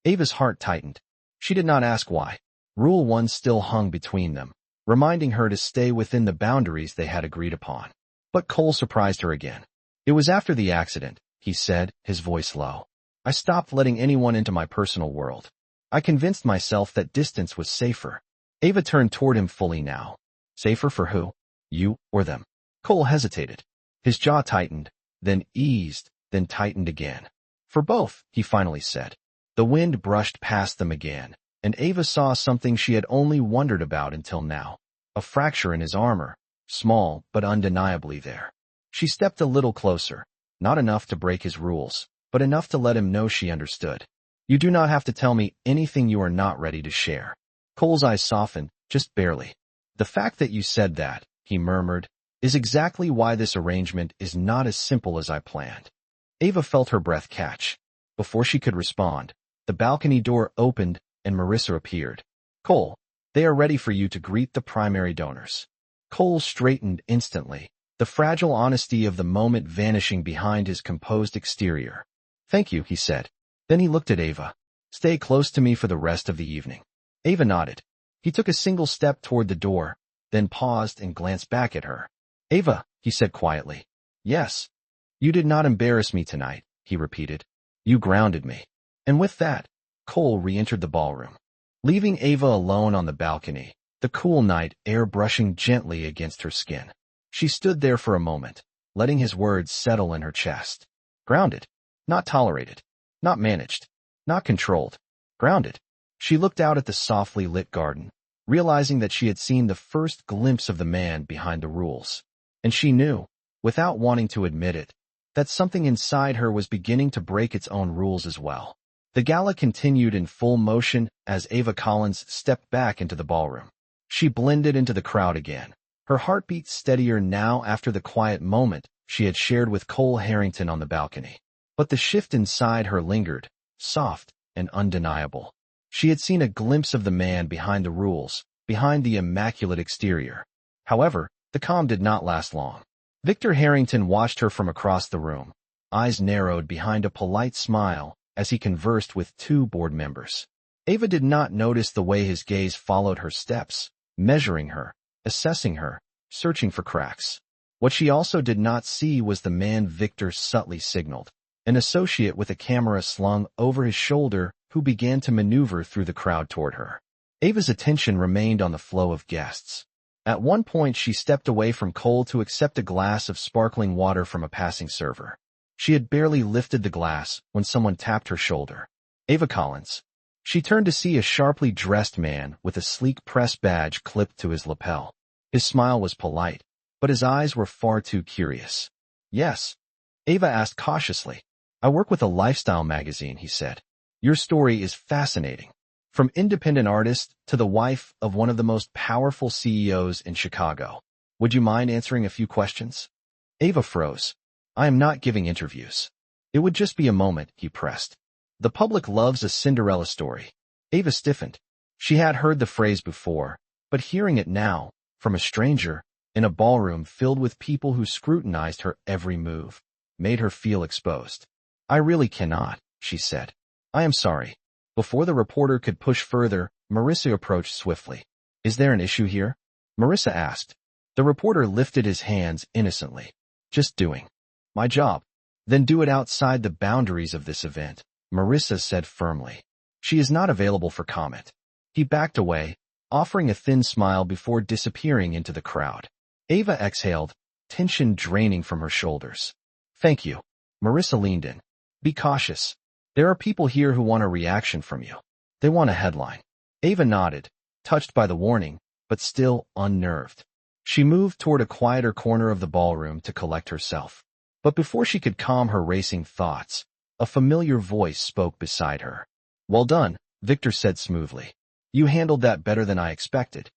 Ava's heart tightened. She did not ask why. Rule 1 still hung between them, reminding her to stay within the boundaries they had agreed upon. But Cole surprised her again. "It was after the accident," he said, his voice low. "I stopped letting anyone into my personal world. I convinced myself that distance was safer." Ava turned toward him fully now. "Safer for who? You or them?" Cole hesitated. His jaw tightened, then eased, then tightened again. "For both," he finally said. The wind brushed past them again, and Ava saw something she had only wondered about until now. A fracture in his armor, small but undeniably there. She stepped a little closer, not enough to break his rules, but enough to let him know she understood. You do not have to tell me anything you are not ready to share. Cole's eyes softened, just barely. The fact that you said that, he murmured, is exactly why this arrangement is not as simple as I planned. Ava felt her breath catch. Before she could respond, the balcony door opened and Marissa appeared. Cole, they are ready for you to greet the primary donors. Cole straightened instantly, the fragile honesty of the moment vanishing behind his composed exterior. Thank you, he said. Then he looked at Ava. Stay close to me for the rest of the evening. Ava nodded. He took a single step toward the door, then paused and glanced back at her. Ava, he said quietly. Yes. You did not embarrass me tonight, he repeated. You grounded me. And with that, Cole re-entered the ballroom, leaving Ava alone on the balcony, the cool night air brushing gently against her skin. She stood there for a moment, letting his words settle in her chest. Grounded. Not tolerated. Not managed. Not controlled. Grounded. She looked out at the softly lit garden, realizing that she had seen the first glimpse of the man behind the rules. And she knew, without wanting to admit it, that something inside her was beginning to break its own rules as well. The gala continued in full motion as Ava Collins stepped back into the ballroom. She blended into the crowd again, her heartbeat steadier now after the quiet moment she had shared with Cole Harrington on the balcony. But the shift inside her lingered, soft and undeniable. She had seen a glimpse of the man behind the rules, behind the immaculate exterior. However, the calm did not last long. Victor Harrington watched her from across the room, eyes narrowed behind a polite smile as he conversed with two board members. Ava did not notice the way his gaze followed her steps, measuring her, assessing her, searching for cracks. What she also did not see was the man Victor subtly signaled, an associate with a camera slung over his shoulder who began to maneuver through the crowd toward her. Ava's attention remained on the flow of guests. At one point, she stepped away from Cole to accept a glass of sparkling water from a passing server. She had barely lifted the glass when someone tapped her shoulder. Ava Collins. She turned to see a sharply dressed man with a sleek press badge clipped to his lapel. His smile was polite, but his eyes were far too curious. Yes. Ava asked cautiously. I work with a lifestyle magazine, he said. Your story is fascinating. From independent artist to the wife of one of the most powerful CEOs in Chicago. Would you mind answering a few questions? Ava froze. I am not giving interviews. It would just be a moment, he pressed. The public loves a Cinderella story. Ava stiffened. She had heard the phrase before, but hearing it now, from a stranger, in a ballroom filled with people who scrutinized her every move, made her feel exposed. I really cannot, she said. I am sorry. Before the reporter could push further, Marissa approached swiftly. Is there an issue here? Marissa asked. The reporter lifted his hands innocently. Just doing my job. Then do it outside the boundaries of this event, Marissa said firmly. She is not available for comment. He backed away, offering a thin smile before disappearing into the crowd. Ava exhaled, tension draining from her shoulders. Thank you. Marissa leaned in. Be cautious. There are people here who want a reaction from you. They want a headline. Ava nodded, touched by the warning, but still unnerved. She moved toward a quieter corner of the ballroom to collect herself. But before she could calm her racing thoughts, a familiar voice spoke beside her. Well done, Victor said smoothly. You handled that better than I expected.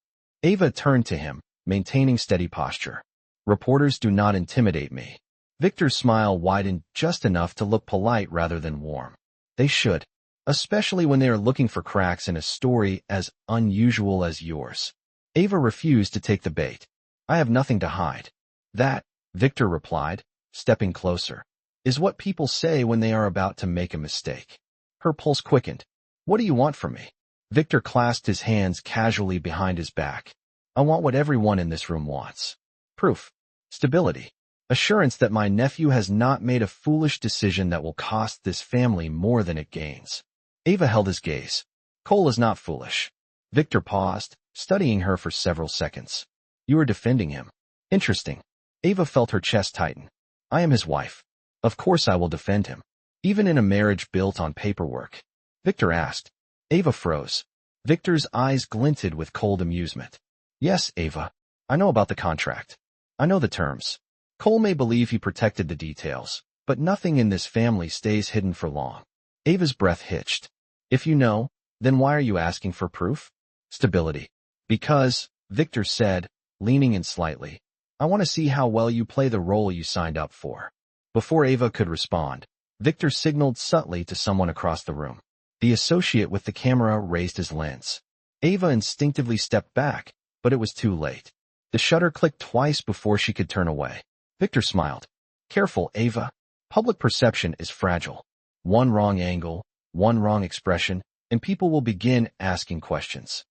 Ava turned to him, maintaining steady posture. Reporters do not intimidate me. Victor's smile widened just enough to look polite rather than warm. They should, especially when they are looking for cracks in a story as unusual as yours. Ava refused to take the bait. I have nothing to hide. That, Victor replied, stepping closer, is what people say when they are about to make a mistake. Her pulse quickened. What do you want from me? Victor clasped his hands casually behind his back. I want what everyone in this room wants. Proof. Stability. Assurance that my nephew has not made a foolish decision that will cost this family more than it gains. Ava held his gaze. Cole is not foolish. Victor paused, studying her for several seconds. You are defending him. Interesting. Ava felt her chest tighten. I am his wife. Of course I will defend him. Even in a marriage built on paperwork. Victor asked. Ava froze. Victor's eyes glinted with cold amusement. Yes, Ava. I know about the contract. I know the terms. Cole may believe he protected the details, but nothing in this family stays hidden for long. Ava's breath hitched. If you know, then why are you asking for proof? Stability. Because, Victor said, leaning in slightly, I want to see how well you play the role you signed up for. Before Ava could respond, Victor signaled subtly to someone across the room. The associate with the camera raised his lens. Ava instinctively stepped back, but it was too late. The shutter clicked twice before she could turn away. Victor smiled. Careful, Ava. Public perception is fragile. One wrong angle, one wrong expression, and people will begin asking questions.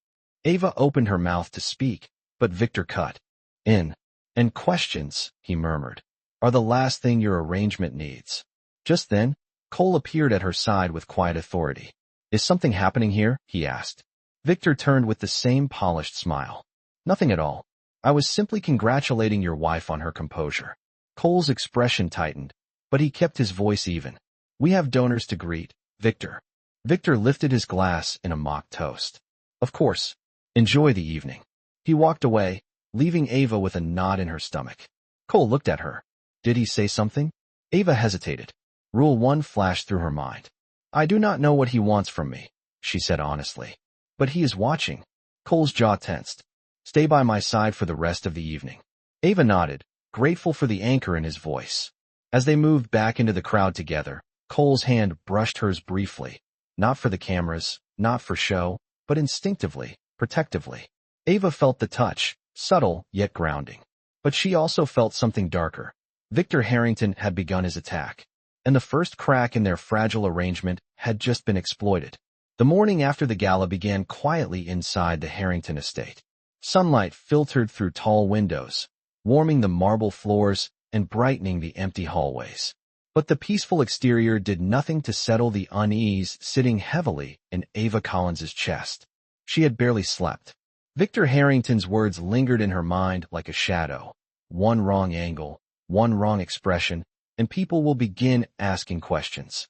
Ava opened her mouth to speak, but Victor cut in. And questions, he murmured, are the last thing your arrangement needs. Just then, Cole appeared at her side with quiet authority. Is something happening here? He asked. Victor turned with the same polished smile. Nothing at all. I was simply congratulating your wife on her composure. Cole's expression tightened, but he kept his voice even. We have donors to greet, Victor. Victor lifted his glass in a mock toast. Of course. Enjoy the evening. He walked away, leaving Ava with a knot in her stomach. Cole looked at her. Did he say something? Ava hesitated. Rule 1 flashed through her mind. I do not know what he wants from me, she said honestly. But he is watching. Cole's jaw tensed. Stay by my side for the rest of the evening. Ava nodded, grateful for the anchor in his voice. As they moved back into the crowd together, Cole's hand brushed hers briefly. Not for the cameras, not for show, but instinctively, protectively. Ava felt the touch, subtle yet grounding. But she also felt something darker. Victor Harrington had begun his attack, and the first crack in their fragile arrangement had just been exploited. The morning after the gala began quietly inside the Harrington estate. Sunlight filtered through tall windows, warming the marble floors and brightening the empty hallways. But the peaceful exterior did nothing to settle the unease sitting heavily in Ava Collins's chest. She had barely slept. Victor Harrington's words lingered in her mind like a shadow. One wrong angle, one wrong expression, and people will begin asking questions.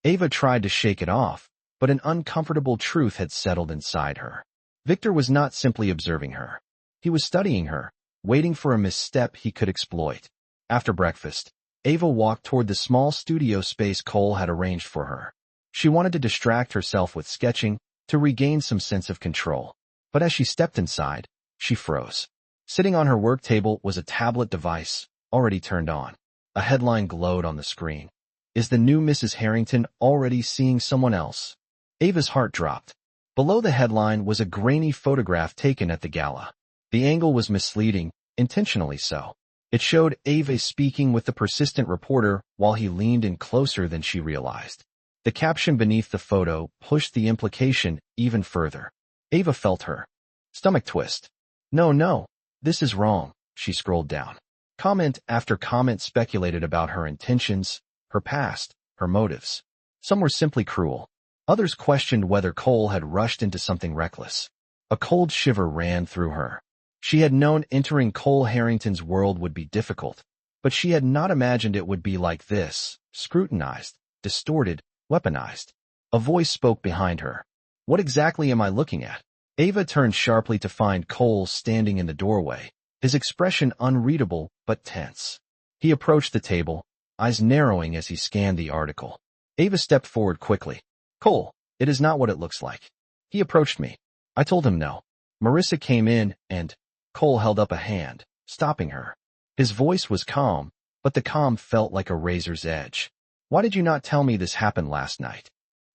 Ava tried to shake it off, but an uncomfortable truth had settled inside her. Victor was not simply observing her. He was studying her, waiting for a misstep he could exploit. After breakfast, Ava walked toward the small studio space Cole had arranged for her. She wanted to distract herself with sketching, to regain some sense of control. But as she stepped inside, she froze. Sitting on her work table was a tablet device, already turned on. A headline glowed on the screen. Is the new Mrs. Harrington already seeing someone else? Ava's heart dropped. Below the headline was a grainy photograph taken at the gala. The angle was misleading, intentionally so. It showed Ava speaking with the persistent reporter while he leaned in closer than she realized. The caption beneath the photo pushed the implication even further. Ava felt her stomach twist. No, this is wrong, she scrolled down. Comment after comment speculated about her intentions, her past, her motives. Some were simply cruel. Others questioned whether Cole had rushed into something reckless. A cold shiver ran through her. She had known entering Cole Harrington's world would be difficult, but she had not imagined it would be like this, scrutinized, distorted, weaponized. A voice spoke behind her. What exactly am I looking at? Ava turned sharply to find Cole standing in the doorway, his expression unreadable but tense. He approached the table, eyes narrowing as he scanned the article. Ava stepped forward quickly. Cole, it is not what it looks like. He approached me. I told him no. Marissa came in and Cole held up a hand, stopping her. His voice was calm, but the calm felt like a razor's edge. Why did you not tell me this happened last night?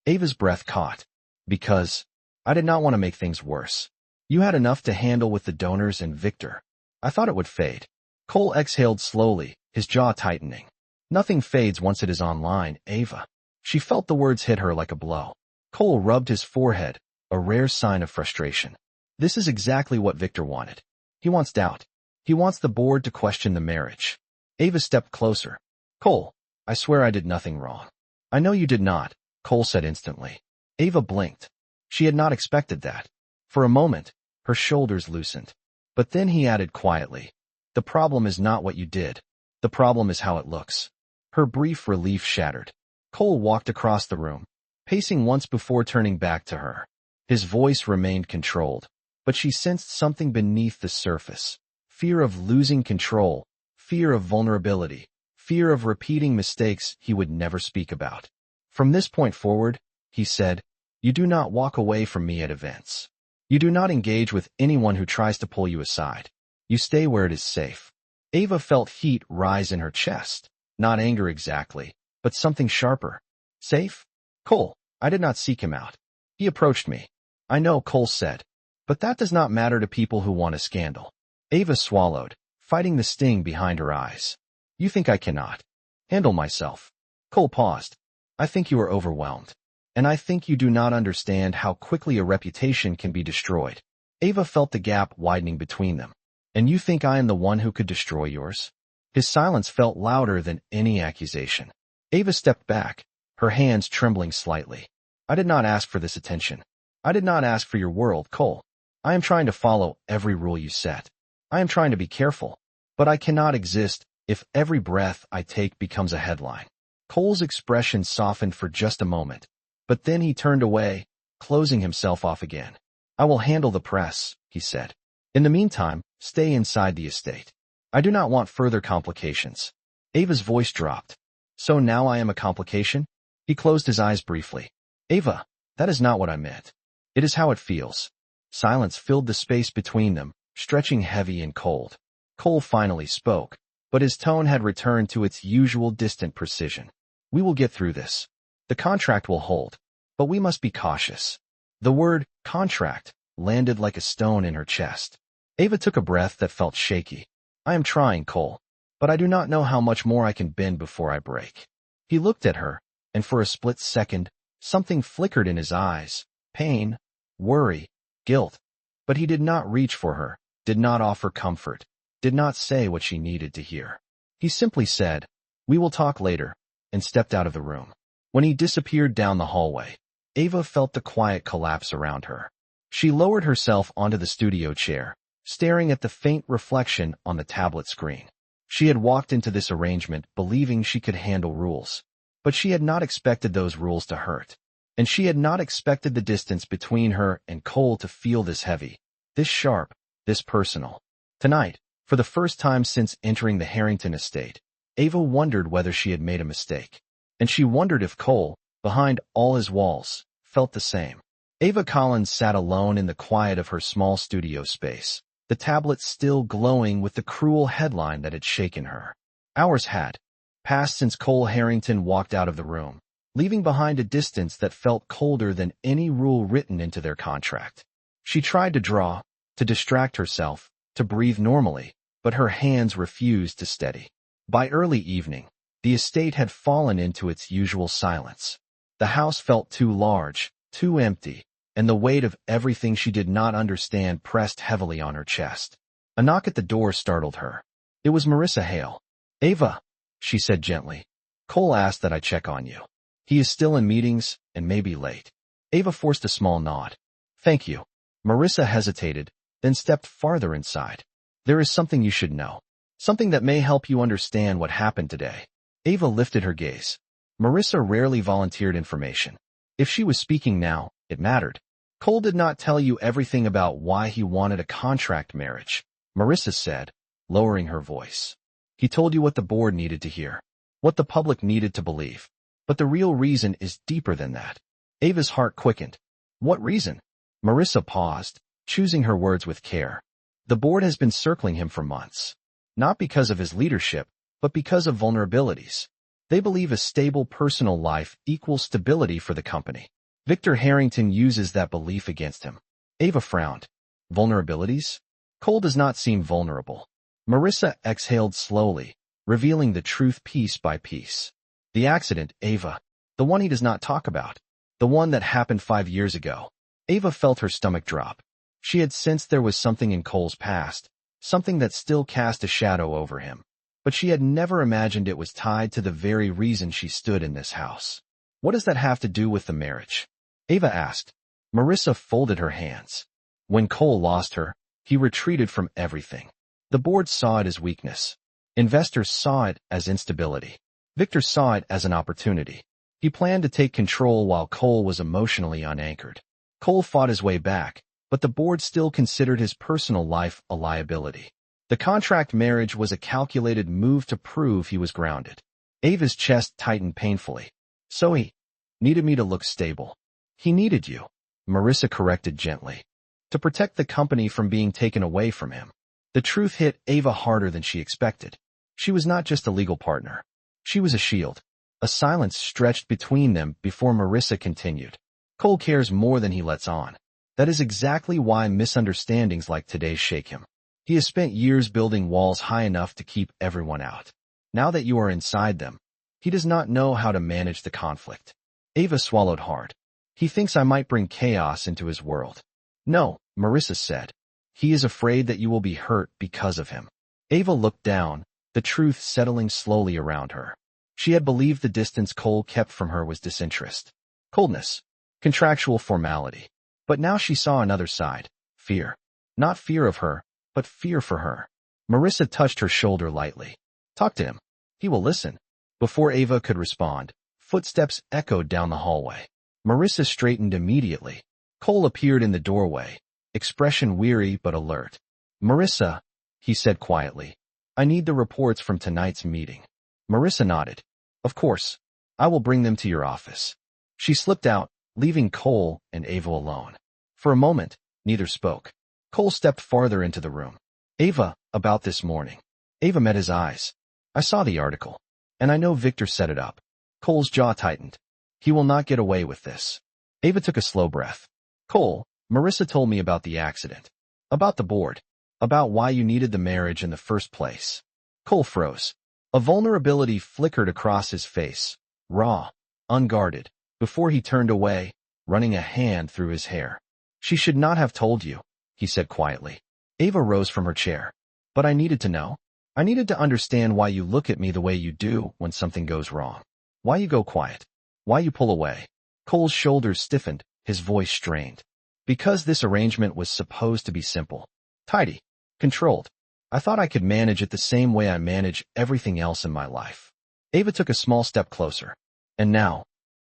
Ava's breath caught. Because I did not want to make things worse. You had enough to handle with the donors and Victor. I thought it would fade. Cole exhaled slowly, his jaw tightening. Nothing fades once it is online, Ava. She felt the words hit her like a blow. Cole rubbed his forehead, a rare sign of frustration. This is exactly what Victor wanted. He wants doubt. He wants the board to question the marriage. Ava stepped closer. Cole, I swear I did nothing wrong. I know you did not, Cole said instantly. Ava blinked. She had not expected that. For a moment, her shoulders loosened. But then he added quietly, the problem is not what you did. The problem is how it looks. Her brief relief shattered. Cole walked across the room, pacing once before turning back to her. His voice remained controlled, but she sensed something beneath the surface. Fear of losing control, fear of vulnerability, fear of repeating mistakes he would never speak about. From this point forward, he said, you do not walk away from me at events. You do not engage with anyone who tries to pull you aside. You stay where it is safe. Ava felt heat rise in her chest. Not anger exactly, but something sharper. Safe? Cole, I did not seek him out. He approached me. I know, Cole said. But that does not matter to people who want a scandal. Ava swallowed, fighting the sting behind her eyes. You think I cannot handle myself? Cole paused. I think you are overwhelmed. And I think you do not understand how quickly a reputation can be destroyed. Ava felt the gap widening between them. And you think I am the one who could destroy yours? His silence felt louder than any accusation. Ava stepped back, her hands trembling slightly. I did not ask for this attention. I did not ask for your world, Cole. I am trying to follow every rule you set. I am trying to be careful. But I cannot exist if every breath I take becomes a headline. Cole's expression softened for just a moment. But then he turned away, closing himself off again. I will handle the press, he said. In the meantime, stay inside the estate. I do not want further complications. Ava's voice dropped. So now I am a complication? He closed his eyes briefly. Ava, that is not what I meant. It is how it feels. Silence filled the space between them, stretching heavy and cold. Cole finally spoke, but his tone had returned to its usual distant precision. We will get through this. The contract will hold, but we must be cautious. The word contract landed like a stone in her chest. Ava took a breath that felt shaky. I am trying, Cole, but I do not know how much more I can bend before I break. He looked at her, and for a split second, something flickered in his eyes. Pain, worry, guilt. But he did not reach for her, did not offer comfort, did not say what she needed to hear. He simply said, we will talk later, and stepped out of the room. When he disappeared down the hallway, Ava felt the quiet collapse around her. She lowered herself onto the studio chair, staring at the faint reflection on the tablet screen. She had walked into this arrangement believing she could handle rules, but she had not expected those rules to hurt. And she had not expected the distance between her and Cole to feel this heavy, this sharp, this personal. Tonight, for the first time since entering the Harrington estate, Ava wondered whether she had made a mistake. And she wondered if Cole, behind all his walls, felt the same. Ava Collins sat alone in the quiet of her small studio space, the tablet still glowing with the cruel headline that had shaken her. Hours had passed since Cole Harrington walked out of the room, leaving behind a distance that felt colder than any rule written into their contract. She tried to draw, to distract herself, to breathe normally, but her hands refused to steady. By early evening, the estate had fallen into its usual silence. The house felt too large, too empty, and the weight of everything she did not understand pressed heavily on her chest. A knock at the door startled her. It was Marissa Hale. Ava, she said gently. Cole asked that I check on you. He is still in meetings and may be late. Ava forced a small nod. Thank you. Marissa hesitated, then stepped farther inside. There is something you should know. Something that may help you understand what happened today. Ava lifted her gaze. Marissa rarely volunteered information. If she was speaking now, it mattered. Cole did not tell you everything about why he wanted a contract marriage, Marissa said, lowering her voice. He told you what the board needed to hear, what the public needed to believe. But the real reason is deeper than that. Ava's heart quickened. What reason? Marissa paused, choosing her words with care. The board has been circling him for months. Not because of his leadership, but because of vulnerabilities. They believe a stable personal life equals stability for the company. Victor Harrington uses that belief against him. Ava frowned. Vulnerabilities? Cole does not seem vulnerable. Marissa exhaled slowly, revealing the truth piece by piece. The accident, Ava. The one he does not talk about. The one that happened 5 years ago. Ava felt her stomach drop. She had sensed there was something in Cole's past, something that still cast a shadow over him. But she had never imagined it was tied to the very reason she stood in this house. What does that have to do with the marriage? Ava asked. Marissa folded her hands. When Cole lost her, he retreated from everything. The board saw it as weakness. Investors saw it as instability. Victor saw it as an opportunity. He planned to take control while Cole was emotionally unanchored. Cole fought his way back, but the board still considered his personal life a liability. The contract marriage was a calculated move to prove he was grounded. Ava's chest tightened painfully. So he needed me to look stable. He needed you, Marissa corrected gently, to protect the company from being taken away from him. The truth hit Ava harder than she expected. She was not just a legal partner. She was a shield. A silence stretched between them before Marissa continued. Cole cares more than he lets on. That is exactly why misunderstandings like today's shake him. He has spent years building walls high enough to keep everyone out. Now that you are inside them, he does not know how to manage the conflict. Ava swallowed hard. He thinks I might bring chaos into his world. No, Marissa said. He is afraid that you will be hurt because of him. Ava looked down, the truth settling slowly around her. She had believed the distance Cole kept from her was disinterest, coldness, contractual formality. But now she saw another side, fear. Not fear of her, but fear for her. Marissa touched her shoulder lightly. Talk to him. He will listen. Before Ava could respond, footsteps echoed down the hallway. Marissa straightened immediately. Cole appeared in the doorway, expression weary but alert. Marissa, he said quietly, I need the reports from tonight's meeting. Marissa nodded. Of course. I will bring them to your office. She slipped out, leaving Cole and Ava alone. For a moment, neither spoke. Cole stepped farther into the room. Ava, about this morning. Ava met his eyes. I saw the article. And I know Victor set it up. Cole's jaw tightened. He will not get away with this. Ava took a slow breath. Cole, Marissa told me about the accident. About the board. About why you needed the marriage in the first place. Cole froze. A vulnerability flickered across his face. Raw. Unguarded. Before he turned away, running a hand through his hair. She should not have told you, he said quietly. Ava rose from her chair. But I needed to know. I needed to understand why you look at me the way you do when something goes wrong. Why you go quiet. Why you pull away. Cole's shoulders stiffened, his voice strained. Because this arrangement was supposed to be simple. Tidy. Controlled. I thought I could manage it the same way I manage everything else in my life. Ava took a small step closer. And now,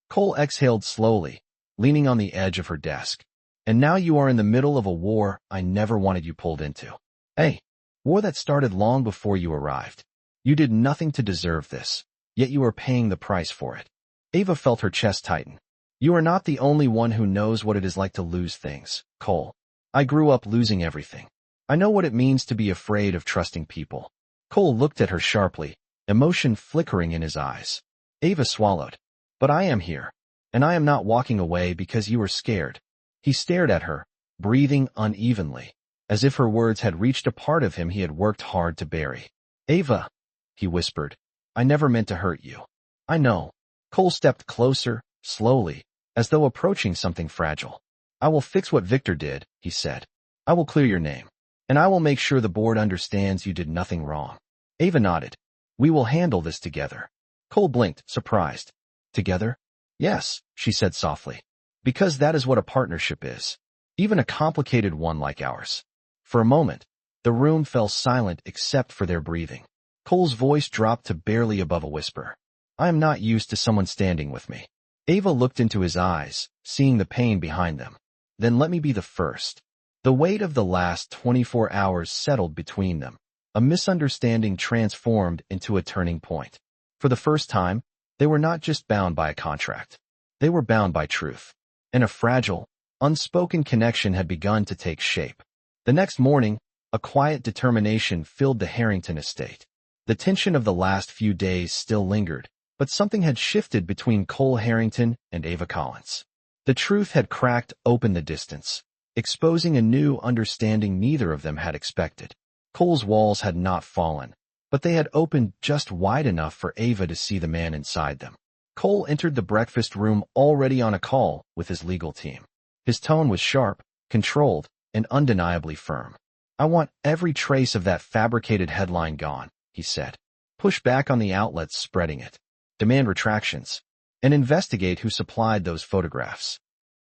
Cole exhaled slowly, leaning on the edge of her desk. And now you are in the middle of a war I never wanted you pulled into. A war that started long before you arrived. You did nothing to deserve this, yet you are paying the price for it. Ava felt her chest tighten. You are not the only one who knows what it is like to lose things, Cole. I grew up losing everything. I know what it means to be afraid of trusting people. Cole looked at her sharply, emotion flickering in his eyes. Ava swallowed. But I am here. And I am not walking away because you are scared. He stared at her, breathing unevenly, as if her words had reached a part of him he had worked hard to bury. Ava, he whispered, I never meant to hurt you. I know. Cole stepped closer, slowly, as though approaching something fragile. I will fix what Victor did, he said. I will clear your name. And I will make sure the board understands you did nothing wrong. Ava nodded. We will handle this together. Cole blinked, surprised. Together? Yes, she said softly. Because that is what a partnership is. Even a complicated one like ours. For a moment, the room fell silent except for their breathing. Cole's voice dropped to barely above a whisper. I am not used to someone standing with me. Ava looked into his eyes, seeing the pain behind them. Then let me be the first. The weight of the last 24 hours settled between them. A misunderstanding transformed into a turning point. For the first time, they were not just bound by a contract. They were bound by truth. And a fragile, unspoken connection had begun to take shape. The next morning, a quiet determination filled the Harrington estate. The tension of the last few days still lingered, but something had shifted between Cole Harrington and Ava Collins. The truth had cracked open the distance, exposing a new understanding neither of them had expected. Cole's walls had not fallen, but they had opened just wide enough for Ava to see the man inside them. Cole entered the breakfast room already on a call with his legal team. His tone was sharp, controlled, and undeniably firm. I want every trace of that fabricated headline gone, he said. Push back on the outlets spreading it. Demand retractions. And investigate who supplied those photographs.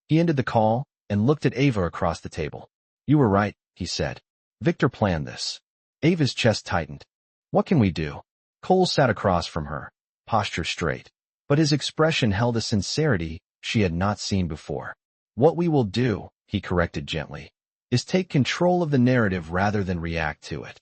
He ended the call and looked at Ava across the table. You were right, he said. Victor planned this. Ava's chest tightened. What can we do? Cole sat across from her, posture straight. But his expression held a sincerity she had not seen before. What we will do, he corrected gently, is take control of the narrative rather than react to it.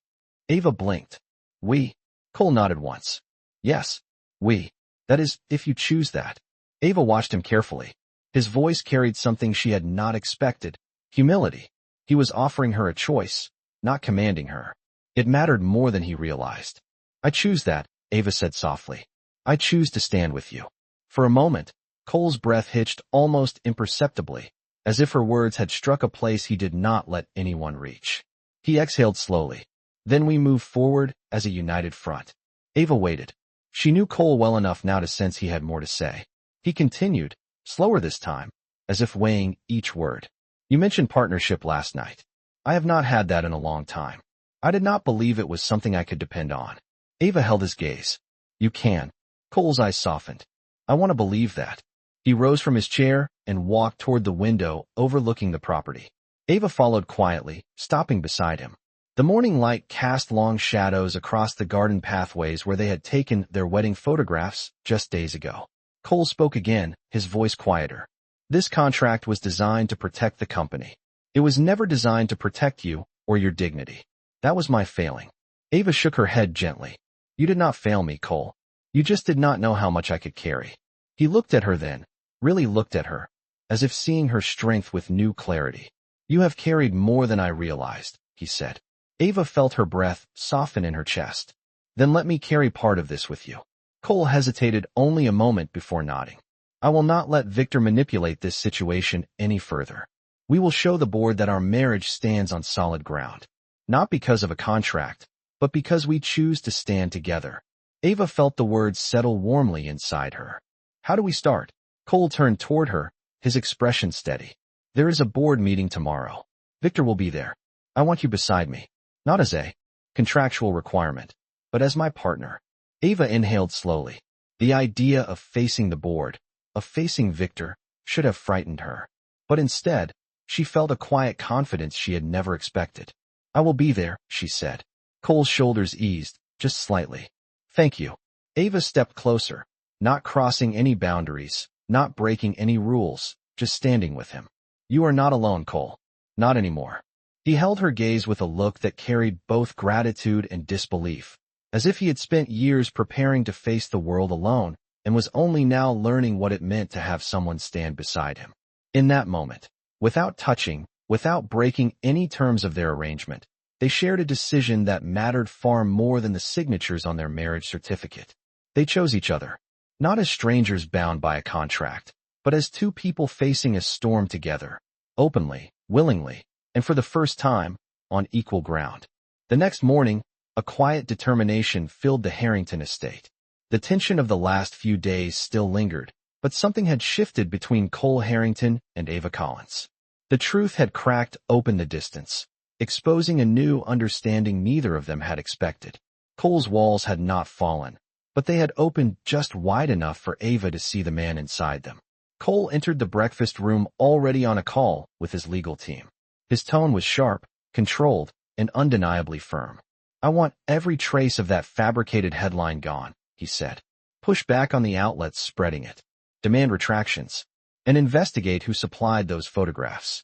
Ava blinked. We? Cole nodded once. Yes, we. That is, if you choose that. Ava watched him carefully. His voice carried something she had not expected, humility. He was offering her a choice, not commanding her. It mattered more than he realized. I choose that, Ava said softly. I choose to stand with you. For a moment, Cole's breath hitched almost imperceptibly, as if her words had struck a place he did not let anyone reach. He exhaled slowly. Then we moved forward as a united front. Ava waited. She knew Cole well enough now to sense he had more to say. He continued, slower this time, as if weighing each word. You mentioned partnership last night. I have not had that in a long time. I did not believe it was something I could depend on. Ava held his gaze. You can. Cole's eyes softened. I want to believe that. He rose from his chair and walked toward the window overlooking the property. Ava followed quietly, stopping beside him. The morning light cast long shadows across the garden pathways where they had taken their wedding photographs just days ago. Cole spoke again, his voice quieter. This contract was designed to protect the company. It was never designed to protect you or your dignity. That was my failing. Ava shook her head gently. You did not fail me, Cole. You just did not know how much I could carry. He looked at her then, really looked at her, as if seeing her strength with new clarity. You have carried more than I realized, he said. Ava felt her breath soften in her chest. Then let me carry part of this with you. Cole hesitated only a moment before nodding. I will not let Victor manipulate this situation any further. We will show the board that our marriage stands on solid ground. Not because of a contract, but because we choose to stand together. Ava felt the words settle warmly inside her. How do we start? Cole turned toward her, his expression steady. There is a board meeting tomorrow. Victor will be there. I want you beside me. Not as a contractual requirement, but as my partner. Ava inhaled slowly. The idea of facing the board, of facing Victor, should have frightened her. But instead, she felt a quiet confidence she had never expected. I will be there, she said. Cole's shoulders eased, just slightly. Thank you. Ava stepped closer, not crossing any boundaries, not breaking any rules, just standing with him. You are not alone, Cole. Not anymore. He held her gaze with a look that carried both gratitude and disbelief, as if he had spent years preparing to face the world alone and was only now learning what it meant to have someone stand beside him. In that moment, without touching, without breaking any terms of their arrangement, they shared a decision that mattered far more than the signatures on their marriage certificate. They chose each other, not as strangers bound by a contract, but as two people facing a storm together, openly, willingly, and for the first time, on equal ground. The next morning, a quiet determination filled the Harrington estate. The tension of the last few days still lingered, but something had shifted between Cole Harrington and Ava Collins. The truth had cracked open the distance, exposing a new understanding neither of them had expected. Cole's walls had not fallen, but they had opened just wide enough for Ava to see the man inside them. Cole entered the breakfast room already on a call with his legal team. His tone was sharp, controlled, and undeniably firm. I want every trace of that fabricated headline gone, he said. Push back on the outlets spreading it. Demand retractions. And investigate who supplied those photographs.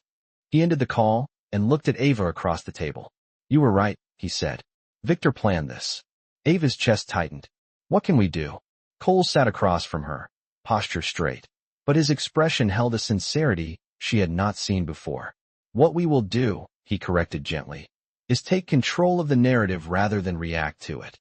He ended the call and looked at Ava across the table. You were right, he said. Victor planned this. Ava's chest tightened. What can we do? Cole sat across from her, posture straight, but his expression held a sincerity she had not seen before. What we will do, he corrected gently, is take control of the narrative rather than react to it.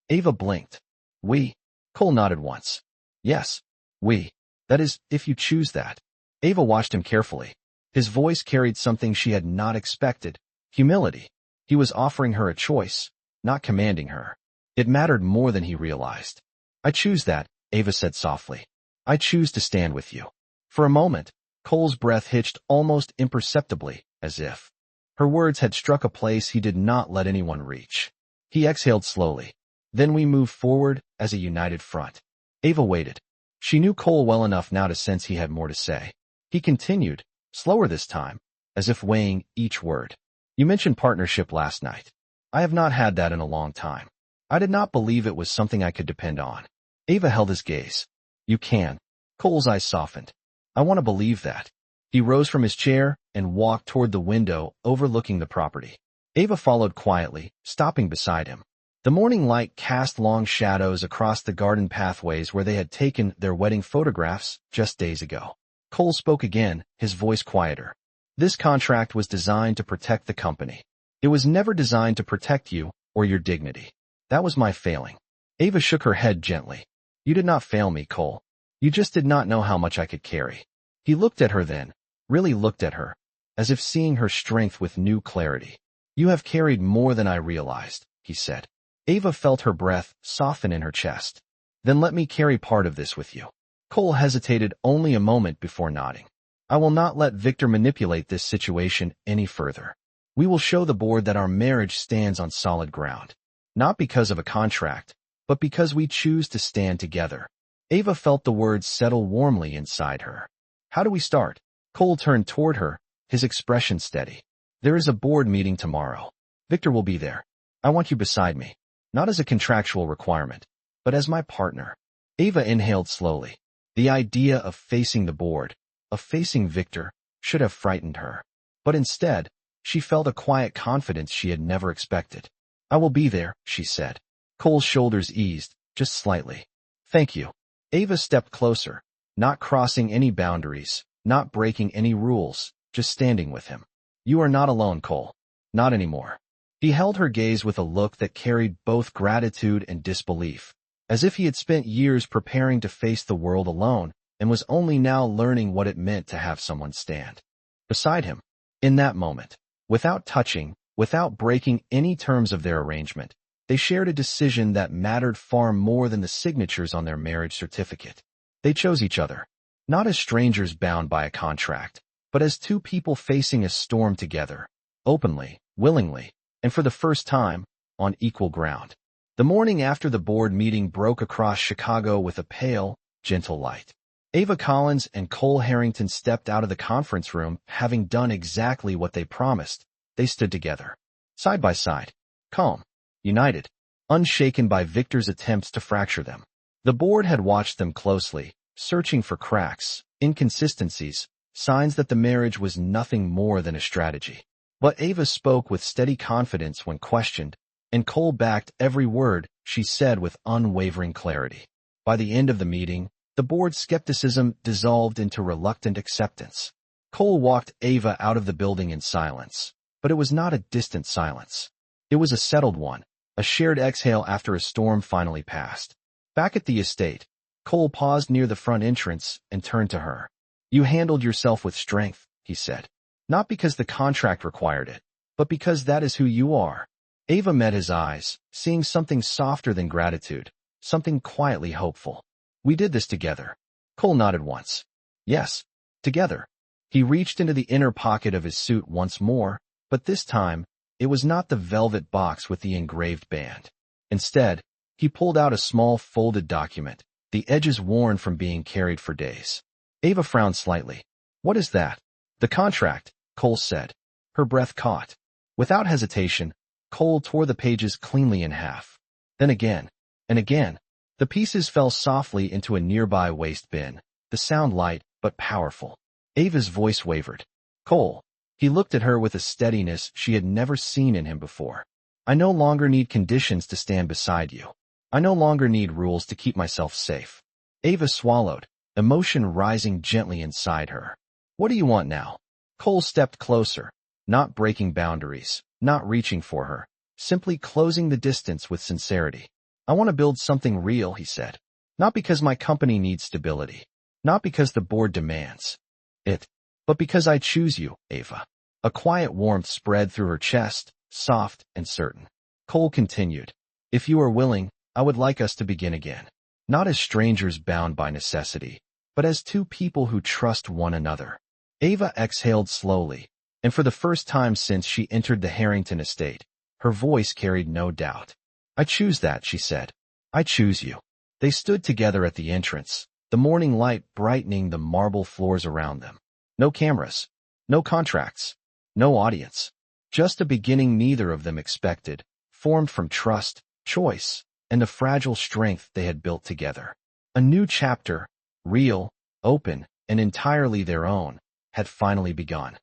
Ava blinked. We? Cole nodded once. Yes, we. That is, if you choose that. Ava watched him carefully. His voice carried something she had not expected, humility. He was offering her a choice, not commanding her. It mattered more than he realized. I choose that, Ava said softly. I choose to stand with you. For a moment, Cole's breath hitched almost imperceptibly, as if her words had struck a place he did not let anyone reach. He exhaled slowly. Then we moved forward as a united front. Ava waited. She knew Cole well enough now to sense he had more to say. He continued, slower this time, as if weighing each word. You mentioned partnership last night. I have not had that in a long time. I did not believe it was something I could depend on. Ava held his gaze. You can. Cole's eyes softened. I want to believe that. He rose from his chair and walked toward the window overlooking the property. Ava followed quietly, stopping beside him. The morning light cast long shadows across the garden pathways where they had taken their wedding photographs just days ago. Cole spoke again, his voice quieter. This contract was designed to protect the company. It was never designed to protect you or your dignity. That was my failing. Ava shook her head gently. You did not fail me, Cole. You just did not know how much I could carry. He looked at her then, really looked at her, as if seeing her strength with new clarity. You have carried more than I realized, he said. Ava felt her breath soften in her chest. Then let me carry part of this with you. Cole hesitated only a moment before nodding. I will not let Victor manipulate this situation any further. We will show the board that our marriage stands on solid ground. Not because of a contract, but because we choose to stand together. Ava felt the words settle warmly inside her. How do we start? Cole turned toward her, his expression steady. There is a board meeting tomorrow. Victor will be there. I want you beside me. Not as a contractual requirement, but as my partner. Ava inhaled slowly. The idea of facing the board, of facing Victor, should have frightened her. But instead, she felt a quiet confidence she had never expected. I will be there, she said. Cole's shoulders eased, just slightly. Thank you. Ava stepped closer, not crossing any boundaries, not breaking any rules, just standing with him. You are not alone, Cole. Not anymore. He held her gaze with a look that carried both gratitude and disbelief, as if he had spent years preparing to face the world alone and was only now learning what it meant to have someone stand beside him. In that moment, without touching, without breaking any terms of their arrangement, they shared a decision that mattered far more than the signatures on their marriage certificate. They chose each other, not as strangers bound by a contract, but as two people facing a storm together, openly, willingly, and for the first time, on equal ground. The morning after the board meeting broke across Chicago with a pale, gentle light. Ava Collins and Cole Harrington stepped out of the conference room, having done exactly what they promised. They stood together, side by side, calm, united, unshaken by Victor's attempts to fracture them. The board had watched them closely, searching for cracks, inconsistencies, signs that the marriage was nothing more than a strategy. But Ava spoke with steady confidence when questioned, and Cole backed every word she said with unwavering clarity. By the end of the meeting, the board's skepticism dissolved into reluctant acceptance. Cole walked Ava out of the building in silence, but it was not a distant silence. It was a settled one, a shared exhale after a storm finally passed. Back at the estate, Cole paused near the front entrance and turned to her. You handled yourself with strength, he said. Not because the contract required it, but because that is who you are. Ava met his eyes, seeing something softer than gratitude, something quietly hopeful. We did this together. Cole nodded once. Yes, together. He reached into the inner pocket of his suit once more, but this time, it was not the velvet box with the engraved band. Instead, he pulled out a small folded document, the edges worn from being carried for days. Ava frowned slightly. What is that? The contract, Cole said. Her breath caught. Without hesitation, Cole tore the pages cleanly in half. Then again, and again. The pieces fell softly into a nearby waste bin, the sound light but powerful. Ava's voice wavered. Cole. He looked at her with a steadiness she had never seen in him before. I no longer need conditions to stand beside you. I no longer need rules to keep myself safe. Ava swallowed, emotion rising gently inside her. What do you want now? Cole stepped closer, not breaking boundaries, not reaching for her, simply closing the distance with sincerity. I want to build something real, he said. Not because my company needs stability. Not because the board demands it. But because I choose you, Ava. A quiet warmth spread through her chest, soft and certain. Cole continued. If you are willing, I would like us to begin again. Not as strangers bound by necessity, but as two people who trust one another. Ava exhaled slowly, and for the first time since she entered the Harrington estate, her voice carried no doubt. I choose that, she said. I choose you. They stood together at the entrance, the morning light brightening the marble floors around them. No cameras, no contracts, no audience. Just a beginning neither of them expected, formed from trust, choice, and the fragile strength they had built together. A new chapter, real, open, and entirely their own, had finally begun.